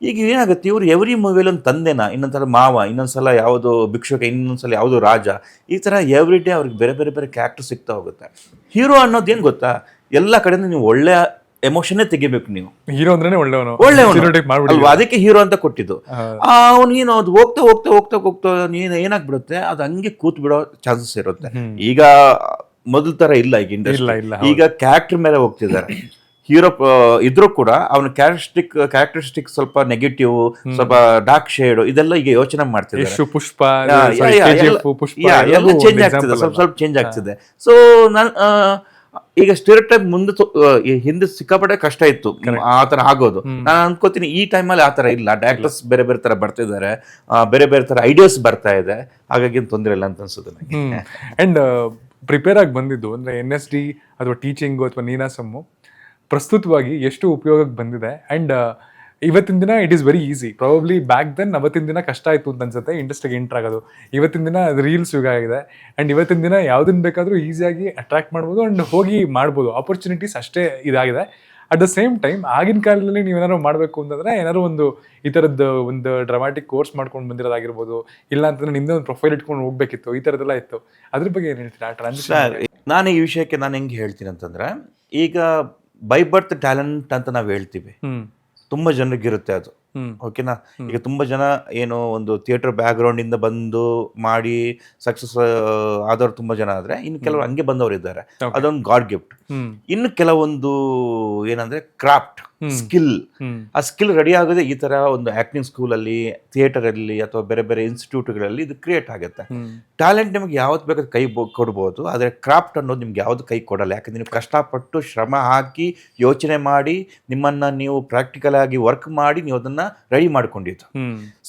ಈಗ ಏನಾಗುತ್ತೆ, ಇವರು ಎವ್ರಿ ಮೂವಿಯಲ್ಲಿ ಒಂದು ತಂದೆನ, ಇನ್ನೊಂದ್ಸಲ ಮಾವ, ಇನ್ನೊಂದ್ಸಲ ಯಾವುದು ಭಿಕ್ಷುಕ, ಇನ್ನೊಂದ್ಸಲ ಯಾವುದು ರಾಜ, ಈ ಥರ ಎವ್ರಿ ಡೇ ಅವ್ರಿಗೆ ಬೇರೆ ಬೇರೆ ಬೇರೆ ಕ್ಯಾರೆಕ್ಟರ್ ಸಿಗ್ತಾ ಹೋಗುತ್ತೆ. ಹೀರೋ ಅನ್ನೋದೇನು ಗೊತ್ತಾ, ಎಲ್ಲ ಕಡೆಯಿಂದ ನೀವು ಒಳ್ಳೆ ಎಮೋಷನ್ನೇ ತೆಗಿಬೇಕು. ನೀವು ಹೀರೋ ಅಂದ್ರೆ ಒಳ್ಳೆಯವನು, ಅಲ್ವಾ, ಅದಕ್ಕೆ ಹೀರೋ ಅಂತ ಕೊಟ್ಟಿದ್ದು. ಅವನೇನು ಅದು ಹೋಗ್ತಾ ಹೋಗ್ತಾ ಹೋಗ್ತಾ ಹೋಗ್ತಾ ಏನಾಗ್ಬಿಡುತ್ತೆ, ಅದು ಹಂಗೆ ಕೂತ್ ಬಿಡೋ ಚಾನ್ಸಸ್ ಇರುತ್ತೆ. ಈಗ ಮೊದಲ ತರ ಇಲ್ಲ ಈಗ ಇಂಡಸ್ಟ್ರಿ. ಈಗ ಕ್ಯಾರೆಕ್ಟರ್ ಮೇಲೆ ಹೋಗ್ತಿದ್ದಾರೆ. ಹೀರೋ ಇದ್ರೂ ಕೂಡ ಅವನ ಕ್ಯಾರೆಕ್ಟರಿಸ್ಟಿಕ್ ಸ್ವಲ್ಪ ನೆಗೆಟಿವ್, ಸ್ವಲ್ಪ ಡಾರ್ಕ್ ಶೇಡ್, ಇದೆಲ್ಲ ಈಗ ಯೋಚನೆ ಮಾಡ್ತಿದ್ದಾರೆ. ಪುಷ್ಪ ಎಲ್ಲ ಚೇಂಜ್ ಆಗ್ತಿದೆ, ಸ್ವಲ್ಪ ಚೇಂಜ್ ಆಗ್ತಿದೆ. ಸೊ ನಾನು ಈಗ ಸ್ಟೀರಿಯೋಟೈಪ್ ಹಿಂದೆ ಸಿಕ್ಕಾಪಟ್ಟೆ ಕಷ್ಟ ಇತ್ತು ಆ ತರ ಆಗೋದು. ನಾನು ಅನ್ಕೋತೀನಿ ಈ ಟೈಮಲ್ಲಿ ಆ ತರ ಇಲ್ಲ. ಡೈರೆಕ್ಟರ್ಸ್ ಬೇರೆ ಬೇರೆ ತರ ಬರ್ತಿದ್ದಾರೆ, ಬೇರೆ ಬೇರೆ ತರ ಐಡಿಯಾಸ್ ಬರ್ತಾ ಇದೆ, ಹಾಗಾಗಿ ಏನು ತೊಂದರೆ ಇಲ್ಲ ಅಂತ ಅನ್ಸುತ್ತೆ ನನಗೆ. ಅಂಡ್ ಪ್ರಿಪೇರ್ ಆಗಿ ಬಂದಿದ್ದು ಅಂದ್ರೆ NSD ಅಥವಾ ಟೀಚಿಂಗು ಅಥವಾ ನೀನಾಸಮ್ಮು ಪ್ರಸ್ತುತವಾಗಿ ಎಷ್ಟು ಉಪಯೋಗಕ್ಕೆ ಬಂದಿದೆ. ಅಂಡ್ ಇವತ್ತಿನ ದಿನ it is very easy. Probably back then ಅವತ್ತಿನ ದಿನ ಕಷ್ಟ ಆಯಿತು ಅಂತ ಅನ್ಸುತ್ತೆ ಇಂಡಸ್ಟ್ರಿಗೆ ಎಂಟರ್ ಆಗೋದು. ಇವತ್ತಿನ ದಿನ ರೀಲ್ಸ್ ಯುಗ ಆಗಿದೆ. ಆ್ಯಂಡ್ ಇವತ್ತಿನ ದಿನ ಯಾವುದನ್ನು ಬೇಕಾದರೂ ಈಸಿಯಾಗಿ ಅಟ್ರಾಕ್ಟ್ ಮಾಡ್ಬೋದು ಆ್ಯಂಡ್ ಹೋಗಿ ಮಾಡ್ಬೋದು. ಆಪರ್ಚುನಿಟೀಸ್ ಅಷ್ಟೇ ಇದಾಗಿದೆ. ಅಟ್ ದ ಸೇಮ್ ಟೈಮ್ ಆಗಿನ ಕಾಲದಲ್ಲಿ ನೀವೇನಾದ್ರು ಮಾಡಬೇಕು ಅಂತಂದರೆ ಏನಾದ್ರು ಒಂದು ಈ ಥರದ್ದು ಒಂದು ಡ್ರಾಮಾಟಿಕ್ ಕೋರ್ಸ್ ಮಾಡ್ಕೊಂಡು ಬಂದಿರೋದಾಗಿರ್ಬೋದು, ಇಲ್ಲ ಅಂತಂದ್ರೆ ನಿಮ್ಮದೇ ಒಂದು ಪ್ರೊಫೈಲ್ ಇಟ್ಕೊಂಡು ಹೋಗ್ಬೇಕಿತ್ತು, ಈ ಥರದ್ದೆಲ್ಲ ಇತ್ತು. ಅದ್ರ ಬಗ್ಗೆ ಏನು ಹೇಳ್ತೀರಾ ಆ ಟ್ರಾನ್ಸಿಷನ್? ನಾನು ಈ ವಿಷಯಕ್ಕೆ ನಾನು ಹೆಂಗೆ ಹೇಳ್ತೀನಿ ಅಂತಂದರೆ, ಈಗ ಬೈ ಬರ್ತ್ ಟ್ಯಾಲೆಂಟ್ ಅಂತ ನಾವು ಹೇಳ್ತೀವಿ, ತುಂಬ ಜನರಿಗಿರುತ್ತೆ ಅದು. ಓಕೆನಾ. ಈಗ ತುಂಬ ಜನ ಏನು ಒಂದು ಥಿಯೇಟರ್ ಬ್ಯಾಕ್ಗ್ರೌಂಡ್ ಇಂದ ಬಂದು ಮಾಡಿ ಸಕ್ಸಸ್ ಆದವ್ರು ತುಂಬ ಜನ ಆದ್ರೆ, ಇನ್ನು ಕೆಲವರು ಹಂಗೆ ಬಂದವರು ಇದ್ದಾರೆ, ಅದೊಂದು ಗಾಡ್ ಗಿಫ್ಟ್. ಇನ್ನು ಕೆಲವೊಂದು ಏನಂದ್ರೆ ಕ್ರಾಫ್ಟ್ ಸ್ಕಿಲ್, ಆ ಸ್ಕಿಲ್ ರೆಡಿ ಆಗೋದೇ ಈ ತರ ಒಂದು ಆಕ್ಟಿಂಗ್ ಸ್ಕೂಲಲ್ಲಿ, ಥಿಯೇಟರ್ ಅಲ್ಲಿ ಅಥವಾ ಬೇರೆ ಬೇರೆ ಇನ್ಸ್ಟಿಟ್ಯೂಟ್ಗಳಲ್ಲಿ ಇದು ಕ್ರಿಯೇಟ್ ಆಗುತ್ತೆ. ಟ್ಯಾಲೆಂಟ್ ನಿಮ್ಗೆ ಯಾವತ್ತು ಬೇಕಾದ್ರೆ ಕೈ ಕೊಡ್ಬೋದು, ಆದರೆ ಕ್ರಾಫ್ಟ್ ಅನ್ನೋದು ನಿಮ್ಗೆ ಯಾವ್ದು ಕೈ ಕೊಡಲ್ಲ. ಯಾಕಂದ್ರೆ ನೀವು ಕಷ್ಟಪಟ್ಟು ಶ್ರಮ ಹಾಕಿ ಯೋಚನೆ ಮಾಡಿ ನಿಮ್ಮನ್ನ ನೀವು ಪ್ರಾಕ್ಟಿಕಲ್ ಆಗಿ ವರ್ಕ್ ಮಾಡಿ ನೀವು ಅದನ್ನ ರೆಡಿ ಮಾಡ್ಕೊಂಡಿದ್ದು.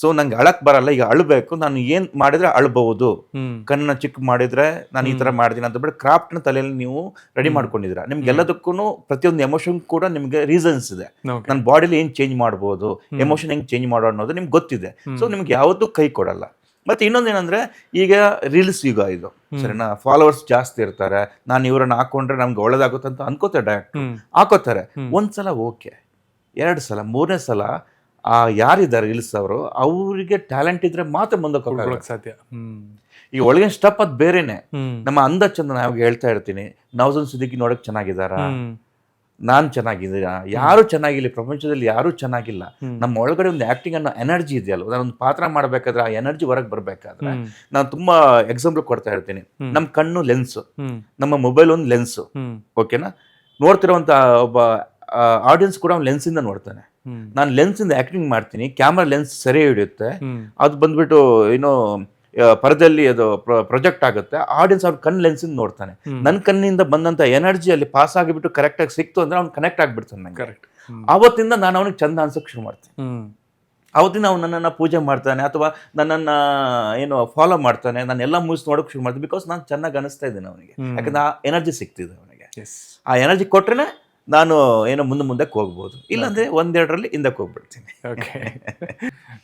ಸೊ ನಂಗೆ ಅಳಕ್ ಬರಲ್ಲ, ಈಗ ಅಳಬೇಕು, ನಾನು ಏನ್ ಮಾಡಿದ್ರೆ ಅಳ್ಬಹುದು, ಕಣ್ಣನ್ನ ಚಿಕ್ಕ ಮಾಡಿದ್ರೆ ನಾನು ಈ ತರ ಮಾಡಿದೀನಿ ಅಂತ ಬಿಟ್ಟು ಕ್ರಾಫ್ಟ್ ನ ತಲೆಯಲ್ಲಿ ನೀವು ರೆಡಿ ಮಾಡ್ಕೊಂಡಿದ್ರ, ನಿಮ್ಗೆ ಎಲ್ಲದಕ್ಕೂ ಪ್ರತಿಯೊಂದು ಎಮೋಷನ್ ಕೂಡ ನಿಮ್ಗೆ ರೀಸನ್ಸ್ ಇದೆ. ನನ್ನ ಬಾಡಿಲಿ ಏನ್ ಚೇಂಜ್ ಮಾಡ್ಬೋದು, ಎಮೋಷನ್ ಹೆಂಗ್ ಚೇಂಜ್ ಮಾಡೋ ಅನ್ನೋದು ನಿಮ್ಗೆ ಗೊತ್ತಿದೆ. ಸೊ ನಿಮ್ಗೆ ಯಾವತ್ತೂ ಕೈ ಕೊಡಲ್ಲ. ಮತ್ತೆ ಇನ್ನೊಂದೇನಂದ್ರೆ, ಈಗ ರೀಲ್ಸ್ ಯುಗ ಇದು, ಸರಿನಾ, ಫಾಲೋವರ್ಸ್ ಜಾಸ್ತಿ ಇರ್ತಾರೆ, ನಾನು ಇವ್ರನ್ನ ಹಾಕೊಂಡ್ರೆ ನಮ್ಗೆ ಒಳ್ಳೇದಾಗುತ್ತೆ ಅಂತ ಅನ್ಕೋತಾರೆ, ಡೈರೆಕ್ಟ್ ಹಾಕೋತಾರೆ. ಒಂದ್ಸಲ ಓಕೆ, 2 ಸಲ 3ನೇ ಸಲ ಯಾರಿದ್ದಾರೆ ರೀಲ್ಸ್ ಅವರು, ಅವರಿಗೆ ಟ್ಯಾಲೆಂಟ್ ಇದ್ರೆ ಮಾತ್ರ ಮುಂದಕ್ಕೆ ಹೋಗಕ್ಕೆ ಸಾಧ್ಯ. ಈಗ ಒಳಗಿನ ಸ್ಟಪ್ ಅದು ಬೇರೆನೆ. ನಮ್ಮ ಅಂದ ಚಂದ ನಾವು ಹೇಳ್ತಾ ಇರ್ತೀನಿ, ನೌಜನ್ ಸಿದ್ದಿಕಿ ನೋಡಕ್ ಚೆನ್ನಾಗಿದ್ದಾರ, ನಾನ್ ಚೆನ್ನಾಗಿದ್ದೀರಾ, ಯಾರು ಚೆನ್ನಾಗಿಲ್ಲ ಪ್ರಪಂಚದಲ್ಲಿ, ಯಾರು ಚೆನ್ನಾಗಿಲ್ಲ. ನಮ್ಮ ಒಳಗಡೆ ಒಂದು ಆಕ್ಟಿಂಗ್ ಅನ್ನೋ ಎನರ್ಜಿ ಇದೆಯಲ್ಲ, ನಾನೊಂದು ಪಾತ್ರ ಮಾಡ್ಬೇಕಾದ್ರೆ ಆ ಎನರ್ಜಿ ಹೊರಗೆ ಬರ್ಬೇಕಾದ್ರೆ, ನಾನು ತುಂಬಾ ಎಕ್ಸಾಂಪಲ್ ಕೊಡ್ತಾ ಇರ್ತೀನಿ. ನಮ್ಮ ಕಣ್ಣು ಲೆನ್ಸ್, ನಮ್ಮ ಮೊಬೈಲ್ ಒಂದು ಲೆನ್ಸ್, ಓಕೆನಾ. ನೋಡ್ತಿರೋಂಥ ಒಬ್ಬ ಆಡಿಯನ್ಸ್ ಕೂಡ ಅವ್ನು ಲೆನ್ಸ್ ಇಂದ ನೋಡ್ತಾನೆ. ನಾನು ಲೆನ್ಸ್ ಇಂದ ಆಕ್ಟಿಂಗ್ ಮಾಡ್ತೀನಿ, ಕ್ಯಾಮ್ರಾ ಲೆನ್ಸ್ ಸರಿ ಹಿಡಿಯುತ್ತೆ, ಅದು ಬಂದ್ಬಿಟ್ಟು ಏನೋ ಪರದಲ್ಲಿ ಅದು ಪ್ರೊಜೆಕ್ಟ್ ಆಗುತ್ತೆ, ಆಡಿಯನ್ಸ್ ಅವ್ರ ಕಣ್ ಲೆನ್ಸಿಂದ ನೋಡ್ತಾನೆ. ನನ್ನ ಕಣ್ಣಿಂದ ಬಂದಂತ ಎನರ್ಜಿ ಅಲ್ಲಿ ಪಾಸ್ ಆಗಿಬಿಟ್ಟು ಕರೆಕ್ಟಾಗಿ ಸಿಕ್ತು ಅಂದ್ರೆ ಅವ್ನು ಕನೆಕ್ಟ್ ಆಗ್ಬಿಡ್ತಾನೆ ನಂಗೆ. ಕರೆಕ್ಟ್. ಅವತ್ತಿಂದ ನಾನು ಅವನಿಗೆ ಚಂದ ಅನ್ಸೋಕೆ ಶುರು ಮಾಡ್ತೀನಿ. ಅವತ್ತಿನ ಅವ್ನು ನನ್ನನ್ನು ಪೂಜೆ ಮಾಡ್ತಾನೆ ಅಥವಾ ನನ್ನನ್ನು ಏನು ಫಾಲೋ ಮಾಡ್ತಾನೆ, ನಾನು ಎಲ್ಲ ಮೂವೀಸ್ ನೋಡೋಕೆ ಶುರು ಮಾಡ್ತೀನಿ. ಬಿಕಾಸ್ ನಾನು ಚೆನ್ನಾಗಿ ಅನಿಸ್ತಾ ಇದ್ದೀನಿ ಅವನಿಗೆ, ಯಾಕಂದ್ರೆ ಆ ಎನರ್ಜಿ ಸಿಗ್ತಿದೆ ಅವನಿಗೆ. ಆ ಎನರ್ಜಿ ಕೊಟ್ರೆ ನಾನು ಏನೋ ಮುಂದಕ್ಕೆ ಹೋಗ್ಬೋದು, ಇಲ್ಲಾಂದ್ರೆ ಒಂದೆರಡರಲ್ಲಿ ಹಿಂದಕ್ಕೆ ಹೋಗ್ಬಿಡ್ತೀನಿ. ಓಕೆ.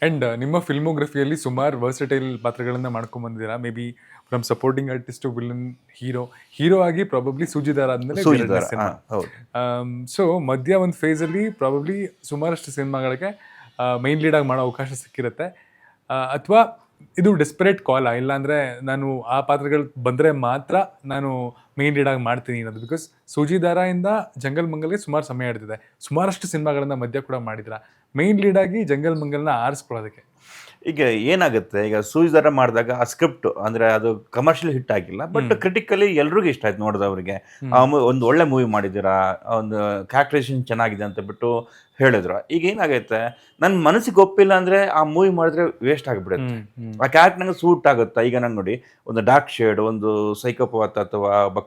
ಆ್ಯಂಡ್ ನಿಮ್ಮ ಫಿಲ್ಮೋಗ್ರಫಿಯಲ್ಲಿ ಸುಮಾರು ವರ್ಸಟೈಲ್ ಪಾತ್ರಗಳನ್ನ ಮಾಡ್ಕೊಂಡ್ ಬಂದಿದ್ದೀರಾ. Maybe from supporting artist to villain, hero ಆಗಿ ಪ್ರಾಬಬ್ಲಿ ಸೂಜಿದಾರ ಆದ್ಮೇಲೆ. ಸೊ ಮಧ್ಯ ಒಂದು ಫೇಸಲ್ಲಿ ಪ್ರಾಬಬ್ಲಿ ಸುಮಾರಷ್ಟು ಸಿನಿಮಾಗಳಿಗೆ ಮೈನ್ ಲೀಡಾಗಿ ಮಾಡೋ ಅವಕಾಶ ಸಿಕ್ಕಿರುತ್ತೆ, ಅಥವಾ ಇದು ಡೆಸ್ಪರೇಟ್ ಕಾಲ, ಇಲ್ಲಾಂದರೆ ನಾನು ಆ ಪಾತ್ರಗಳು ಬಂದರೆ ಮಾತ್ರ ನಾನು ಮೇನ್ ಲೀಡಾಗಿ ಮಾಡ್ತೀನಿ ಅನ್ನೋದು. ಬಿಕಾಸ್ ಸೂಜಿದಾರದಿಂದ ಜಂಗಲ್ ಮಂಗಲ್ಗೆ ಸುಮಾರು ಸಮಯ ಹಿಡಿದಿದೆ, ಸುಮಾರಷ್ಟು ಸಿನಿಮಾಗಳನ್ನ ಮಧ್ಯ ಕೂಡ ಮಾಡಿದ್ರ. ಮೇನ್ ಲೀಡಾಗಿ ಜಂಗಲ್ ಮಂಗಲ್ನ ಆರಿಸ್ಕೊಳ್ಳೋದಕ್ಕೆ ಈಗ ಏನಾಗುತ್ತೆ, ಈಗ ಸೂಜಿದಾರ ಮಾಡಿದಾಗ ಆ ಸ್ಕ್ರಿಪ್ಟ್ ಅಂದರೆ ಅದು ಕಮರ್ಷಿಯಲ್ ಹಿಟ್ ಆಗಿಲ್ಲ, ಬಟ್ ಕ್ರಿಟಿಕಲಿ ಎಲ್ರಿಗೂ ಇಷ್ಟ ಆಯ್ತು ನೋಡಿದವ್ರಿಗೆ. ಒಂದು ಒಳ್ಳೆ ಮೂವಿ ಮಾಡಿದ್ದೀರಾ, ಒಂದು ಕ್ಯಾರೆಕ್ಟರೈಸೇಷನ್ ಚೆನ್ನಾಗಿದೆ ಅಂತ ಬಿಟ್ಟು ಹೇಳಿದ್ರು. ಈಗ ಏನಾಗೈತೆ, ನನ್ನ ಮನಸ್ಸಿಗೆ ಒಪ್ಪಿಲ್ಲ ಅಂದರೆ ಆ ಮೂವಿ ಮಾಡಿದ್ರೆ ವೇಸ್ಟ್ ಆಗಿಬಿಡುತ್ತೆ. ಆ ಕ್ಯಾರೆಕ್ಟರ್ ನಂಗೆ ಸೂಟ್ ಆಗುತ್ತಾ. ಈಗ ನಂಗೆ ನೋಡಿ, ಒಂದು ಡಾರ್ಕ್ ಶೇಡ್, ಒಂದು ಸೈಕೋಪಾತ್ ಅಥವಾ ಒಬ್ಬ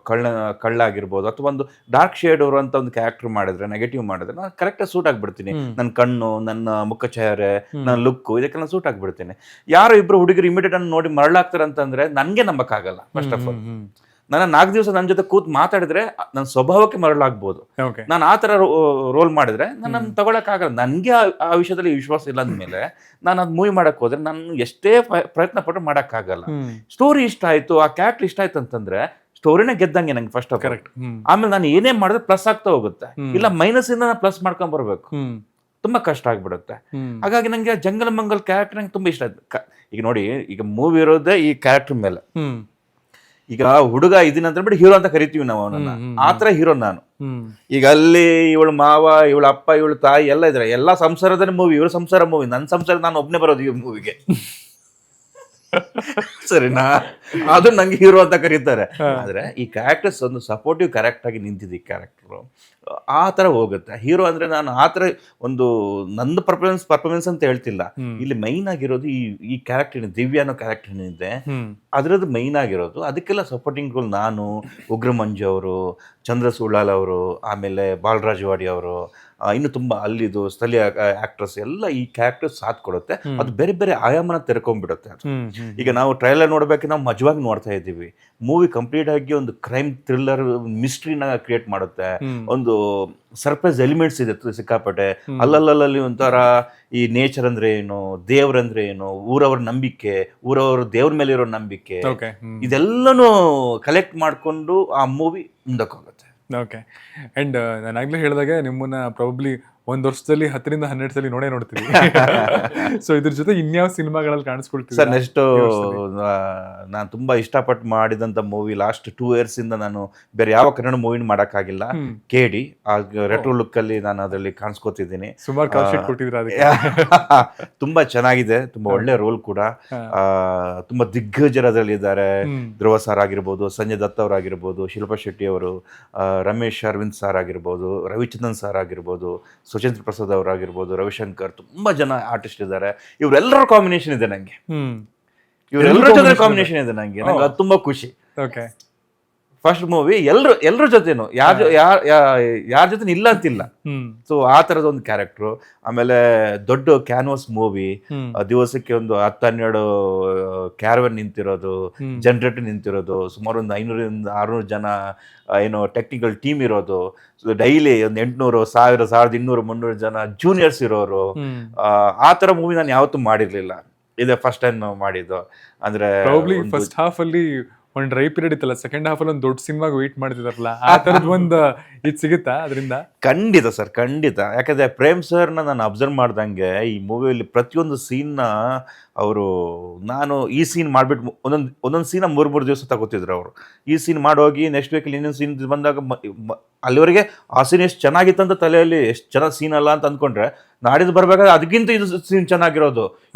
ಕಳ್ಳ ಆಗಿರ್ಬೋದು, ಅಥವಾ ಒಂದು ಡಾರ್ಕ್ ಶೇಡ್ ಅವರು ಅಂತ ಒಂದು ಕ್ಯಾರೆಕ್ಟರ್ ಮಾಡಿದ್ರೆ, ನೆಗೆಟಿವ್ ಮಾಡಿದ್ರೆ ನಾನು ಕರೆಕ್ಟಾಗಿ ಸೂಟ್ ಆಗಿಬಿಡ್ತೀನಿ. ನನ್ನ ಕಣ್ಣು, ನನ್ನ ಮುಖಚಹರೆ, ನನ್ನ ಲುಕ್ಕು, ಇದಕ್ಕೆಲ್ಲ ಸೂಟ್ ಆಗಿಬಿಡ್ತೀನಿ. ಯಾರೋ ಇಬ್ಬರು ಹುಡುಗರು ಇಮಿಡಿಯೇಟ್ ಅನ್ನು ನೋಡಿ ಮರಳಾಗ್ತಾರೆ ಅಂತಂದ್ರೆ ನನಗೆ ನಂಬಕ್ಕಾಗಲ್ಲ. ಫಸ್ಟ್ ಆಫ್ ಆಲ್, ನನ್ನ 4 ದಿವಸ ನನ್ನ ಜೊತೆ ಕೂತ್ ಮಾತಾಡಿದ್ರೆ ನನ್ನ ಸ್ವಭಾವಕ್ಕೆ ಮರಳಾಗ್ಬೋದು. ನಾನು ಆ ಥರ ರೋಲ್ ಮಾಡಿದ್ರೆ ನನ್ನ ತಗೊಳಕ್ಕಾಗಲ್ಲ. ನನಗೆ ಆ ವಿಷಯದಲ್ಲಿ ವಿಶ್ವಾಸ ಇಲ್ಲ ಅಂದಮೇಲೆ ನಾನು ಅದು ಮೂವಿ ಮಾಡಕ್ಕೆ ಹೋದ್ರೆ ನಾನು ಎಷ್ಟೇ ಪ್ರಯತ್ನ ಪಟ್ಟರು ಮಾಡೋಕ್ಕಾಗಲ್ಲ. ಸ್ಟೋರಿ ಇಷ್ಟ ಆಯ್ತು, ಆ ಕ್ಯಾರೆಕ್ಟರ್ ಇಷ್ಟ ಆಯ್ತು ಅಂತಂದ್ರೆ ಸ್ಟೋರಿನೇ ಗೆದ್ದಂಗೆ ನಂಗೆ ಫಸ್ಟ್ ಆಫ್ ಆಲ್. ಆಮೇಲೆ ನಾನು ಏನೇ ಮಾಡಿದ್ರೆ ಪ್ಲಸ್ ಆಗ್ತಾ ಹೋಗುತ್ತೆ, ಇಲ್ಲ ಮೈನಸ್ ಇಂದ ನಾನು ಪ್ಲಸ್ ಮಾಡ್ಕೊಂಡ್ ಬರ್ಬೇಕು, ತುಂಬಾ ಕಷ್ಟ ಆಗ್ಬಿಡುತ್ತೆ. ಹಾಗಾಗಿ ನಂಗೆ ಜಂಗಲ್ ಮಂಗಲ್ ಕ್ಯಾರೆಕ್ಟರ್ ನಂಗೆ ತುಂಬಾ ಇಷ್ಟ ಆಯ್ತು. ಈಗ ನೋಡಿ, ಈಗ ಮೂವಿ ಇರೋದೇ ಈ ಕ್ಯಾರೆಕ್ಟರ್ ಮೇಲೆ. ಈಗ ಹುಡುಗ ಇದೀನಂತ ಬಿಟ್ಟು ಹೀರೋ ಅಂತ ಕರಿತೀವಿ ನಾವು ಅವನನ್ನ, ಆತರ ಹೀರೋ ನಾನು. ಈಗ ಅಲ್ಲಿ ಇವಳು ಮಾವ, ಇವಳ ಅಪ್ಪ, ಇವಳು ತಾಯಿ ಎಲ್ಲ ಇದ್ರೆ, ಎಲ್ಲ ಸಂಸಾರದ ಮೂವಿ, ಇವಳು ಸಂಸಾರ ಮೂವಿ. ನನ್ನ ಸಂಸಾರ ನಾನು ಒಬ್ನೇ ಬರೋದು ಈ ಮೂವಿಗೆ, ಸರಿನಾ? ಅದು ನಂಗೆ ಹೀರೋ ಅಂತ ಕರೀತಾರೆ. ಆದ್ರೆ ಈ ಕ್ಯಾರೆಕ್ಟರ್ಸ್ ಒಂದು ಸಪೋರ್ಟಿವ್ ಕ್ಯಾರೆಕ್ಟರ್ ಆಗಿ ನಿಂತಿದೆ ಈ ಕ್ಯಾರೆಕ್ಟರ್, ಆ ತರ ಹೋಗುತ್ತೆ. ಹೀರೋ ಅಂದ್ರೆ ನಾನು ಆ ತರ ಒಂದು ನಂದು ಪರ್ಫಾರ್ಮೆನ್ಸ್ ಅಂತ ಹೇಳ್ತಿಲ್ಲ. ಇಲ್ಲಿ ಮೈನ್ ಆಗಿರೋದು ಈ ಕ್ಯಾರೆಕ್ಟರ್, ದಿವ್ಯ ಅನ್ನೋ ಕ್ಯಾರೆಕ್ಟರ್ ಏನಿದೆ ಅದ್ರದ್ದು ಮೈನ್ ಆಗಿರೋದು. ಅದಕ್ಕೆಲ್ಲ ಸಪೋರ್ಟಿಂಗ್ ರೋಲ್ ನಾನು, ಉಗ್ರ ಮಂಜು ಅವರು, ಚಂದ್ರ ಸುಳ್ಳಾಲ್ ಅವರು, ಆಮೇಲೆ ಬಾಲರಾಜ್ ವಾಡಿ ಅವರು, ಇನ್ನು ತುಂಬಾ ಅಲ್ಲಿದು ಸ್ಥಳೀಯ ಆಕ್ಟರ್ಸ್ ಎಲ್ಲ ಈ ಕ್ಯಾರೆಕ್ಟರ್ ಸಾಥ್ ಕೊಡುತ್ತೆ. ಅದು ಬೇರೆ ಬೇರೆ ಆಯಾಮನ ತೆರ್ಕೊಂಡ್ಬಿಡುತ್ತೆ ಅದು. ಈಗ ನಾವು ಟ್ರೈಲರ್ ನೋಡ್ಬೇಕು, ನಾವು ಮಜವಾಗಿ ನೋಡ್ತಾ ಇದ್ದೀವಿ. ಮೂವಿ ಕಂಪ್ಲೀಟ್ ಆಗಿ ಒಂದು ಕ್ರೈಮ್ ಥ್ರಿಲ್ಲರ್ ಮಿಸ್ಟ್ರಿನ ಕ್ರಿಯೇಟ್ ಮಾಡುತ್ತೆ. ಒಂದು ಸರ್ಪ್ರೈಸ್ ಎಲಿಮೆಂಟ್ಸ್ ಇದೆ ಸಿಕ್ಕಾಪಟ್ಟೆ. ಅಲ್ಲಲ್ಲಿ ಒಂಥರ ಈ ನೇಚರ್ ಅಂದ್ರೆ ಏನು, ದೇವ್ರಂದ್ರೆ ಏನು, ಊರವ್ರ ನಂಬಿಕೆ, ಊರವ್ರ ದೇವ್ರ ಮೇಲೆ ಇರೋ ನಂಬಿಕೆ, ಇದೆಲ್ಲನೂ ಕಲೆಕ್ಟ್ ಮಾಡಿಕೊಂಡು ಆ ಮೂವಿ ಮುಂದಕ್ಕೆ ಹೋಗುತ್ತೆ. ಓಕೆ. ಆ್ಯಂಡ್ ನಾನು ಆಗಲೇ ಹೇಳಿದಾಗೆ ನಿಮ್ಮನ್ನ ಪ್ರಾಬಬ್ಲಿ 1 ವರ್ಷದಲ್ಲಿ 10ರಿಂದ 12 ಸಲ ನೋಡ್ತೀವಿ. ಸೊ ಇದ್ರ ಜೊತೆ ಇನ್ಯಾವ ಸಿನಿಮಾಗಳಲ್ಲಿ ಕಾಣಿಸ್ಕೊಳ್ತೀವಿ ಸರ್? ನೆಕ್ಸ್ಟ್ ನಾನು ತುಂಬಾ ಇಷ್ಟಪಟ್ಟು ಮಾಡಿದಂತ ಮೂವಿ, ಲಾಸ್ಟ್ 2 years ಇಂದ ನಾನು ಬೇರೆ ಯಾವ ಕನ್ನಡ ಮೂವಿನ ಮಾಡೋಕ್ಕಾಗಿಲ್ಲ. KD ರೆಟ್ರೋ ಲುಕ್ ಅಲ್ಲಿ ನಾನು ಅದರಲ್ಲಿ ಕಾಣಿಸ್ಕೊತಿದ್ದೀನಿ. ಸುಮಾರು ಕಾಲ್ ಶೀಟ್ ಕೊಟ್ಟಿದ್ದೀರಾ ಅದಕ್ಕೆ. ತುಂಬಾ ಚೆನ್ನಾಗಿದೆ, ತುಂಬಾ ಒಳ್ಳೆ ರೋಲ್ ಕೂಡ. ತುಂಬಾ ದಿಗ್ಗಜರು ಅದರಲ್ಲಿ ಇದ್ದಾರೆ. ಧ್ರುವ ಸರ್ ಆಗಿರ್ಬೋದು, ಸಂಜಯ್ ದತ್ ಅವರಾಗಿರ್ಬೋದು, ಶಿಲ್ಪಾ ಶೆಟ್ಟಿ ಅವರು, ರಮೇಶ್ ಅರವಿಂದ್ ಸರ್ ಆಗಿರ್ಬೋದು, ರವಿಚಂದ್ರನ್ ಸರ್ ಆಗಿರ್ಬೋದು, ಸುಚೇಂದ್ರ ಪ್ರಸಾದ್ ಅವರಾಗಿರ್ಬೋದು, ರವಿಶಂಕರ್, ತುಂಬಾ ಜನ ಆರ್ಟಿಸ್ಟ್ ಇದ್ದಾರೆ. ಇವರೆಲ್ಲರ ಕಾಂಬಿನೇಷನ್ ಇದೆ ನಂಗೆ, ಇವರೆಲ್ಲರ ಜೊತೆ ಕಾಂಬಿನೇಷನ್ ಇದೆ ನಂಗೆ ಅದು ತುಂಬಾ ಖುಷಿ. ಓಕೆ. ಫಸ್ಟ್ ಮೂವಿ ಎಲ್ರ ಜೊತೆನು, ಯಾರ ಜೊತೆ ಇಲ್ಲ ಅಂತಿಲ್ಲ. ಸೊ ಆ ತರದ ಒಂದು ಕ್ಯಾರೆಕ್ಟರ್. ಆಮೇಲೆ ದೊಡ್ಡ ಕ್ಯಾನ್ವಾಸ್ ಮೂವಿ, ದಿವಸಕ್ಕೆ ಒಂದು 10-12 ಕ್ಯಾರವನ್ ನಿಂತಿರೋದು, ಜನರೇಟರ್ ನಿಂತಿರೋದು, ಸುಮಾರು ಒಂದು 500-600 ಜನ ಏನೋ ಟೆಕ್ನಿಕಲ್ ಟೀಮ್ ಇರೋದು, ಡೈಲಿ ಒಂದು 800, 1000, 1200, 300 ಜನ ಜೂನಿಯರ್ಸ್ ಇರೋರು. ಆ ತರ ಮೂವಿ ನಾನು ಯಾವತ್ತೂ ಮಾಡಿರ್ಲಿಲ್ಲ, ಇದೇ ಫಸ್ಟ್ ಟೈಮ್ ಮಾಡಿದ್ದು. ಅಂದ್ರೆ ಫಸ್ಟ್ ಹಾಫ್ ಅಲ್ಲಿ ಒಂದು ಡ್ರೈ ಪೀರಿಯಡ್ ಇತ್ತಲ್ಲ, ಸೆಕೆಂಡ್ ಹಾಫ್ ಅಲ್ಲಿ ಒಂದು ದೊಡ್ಡ ಸಿನಿಮಾಗೆ ವೇಟ್ ಮಾಡ್ತಿದಾರಲ್ಲ, ಆ ತರದ್ ಒಂದು ಇದು ಸಿಗುತ್ತಾ ಅದರಿಂದ? ಖಂಡಿತ ಸರ್, ಖಂಡಿತ. ಯಾಕಂದ್ರೆ ಪ್ರೇಮ್ ಸರ್ನ ನಾನು ಅಬ್ಸರ್ವ್ ಮಾಡ್ದಂಗೆ ಈ ಮೂವಿಯಲ್ಲಿ ಪ್ರತಿಯೊಂದು ಸೀನ್ನ ಅವರು, ನಾನು ಈ ಸೀನ್ ಮಾಡ್ಬಿಟ್ಟು ಒಂದೊಂದು ಸೀನ 3 ದಿವಸ ತಗೋತಿದ್ರು ಅವರು. ಈ ಸೀನ್ ಮಾಡೋಗಿ ನೆಕ್ಸ್ಟ್ ವೀಕಲ್ಲಿ ಇನ್ನೊಂದು ಸೀನ್ ಬಂದಾಗ ಅಲ್ಲಿವರೆಗೆ ಆ ಸೀನ್ ಎಷ್ಟು ಚೆನ್ನಾಗಿತ್ತಂತ ತಲೆಯಲ್ಲಿ, ಎಷ್ಟು ಚೆನ್ನಾಗಿ ಸೀನ್ ಅಲ್ಲ ಅಂತ ಅಂದ್ಕೊಂಡ್ರೆ ನಾಡಿದ್ದು ಬರ್ಬೇಕಾದ್ರೆ ಅದಕ್ಕಿಂತ ಇದು ಸೀನ್ ಚೆನ್ನಾಗಿರೋದು.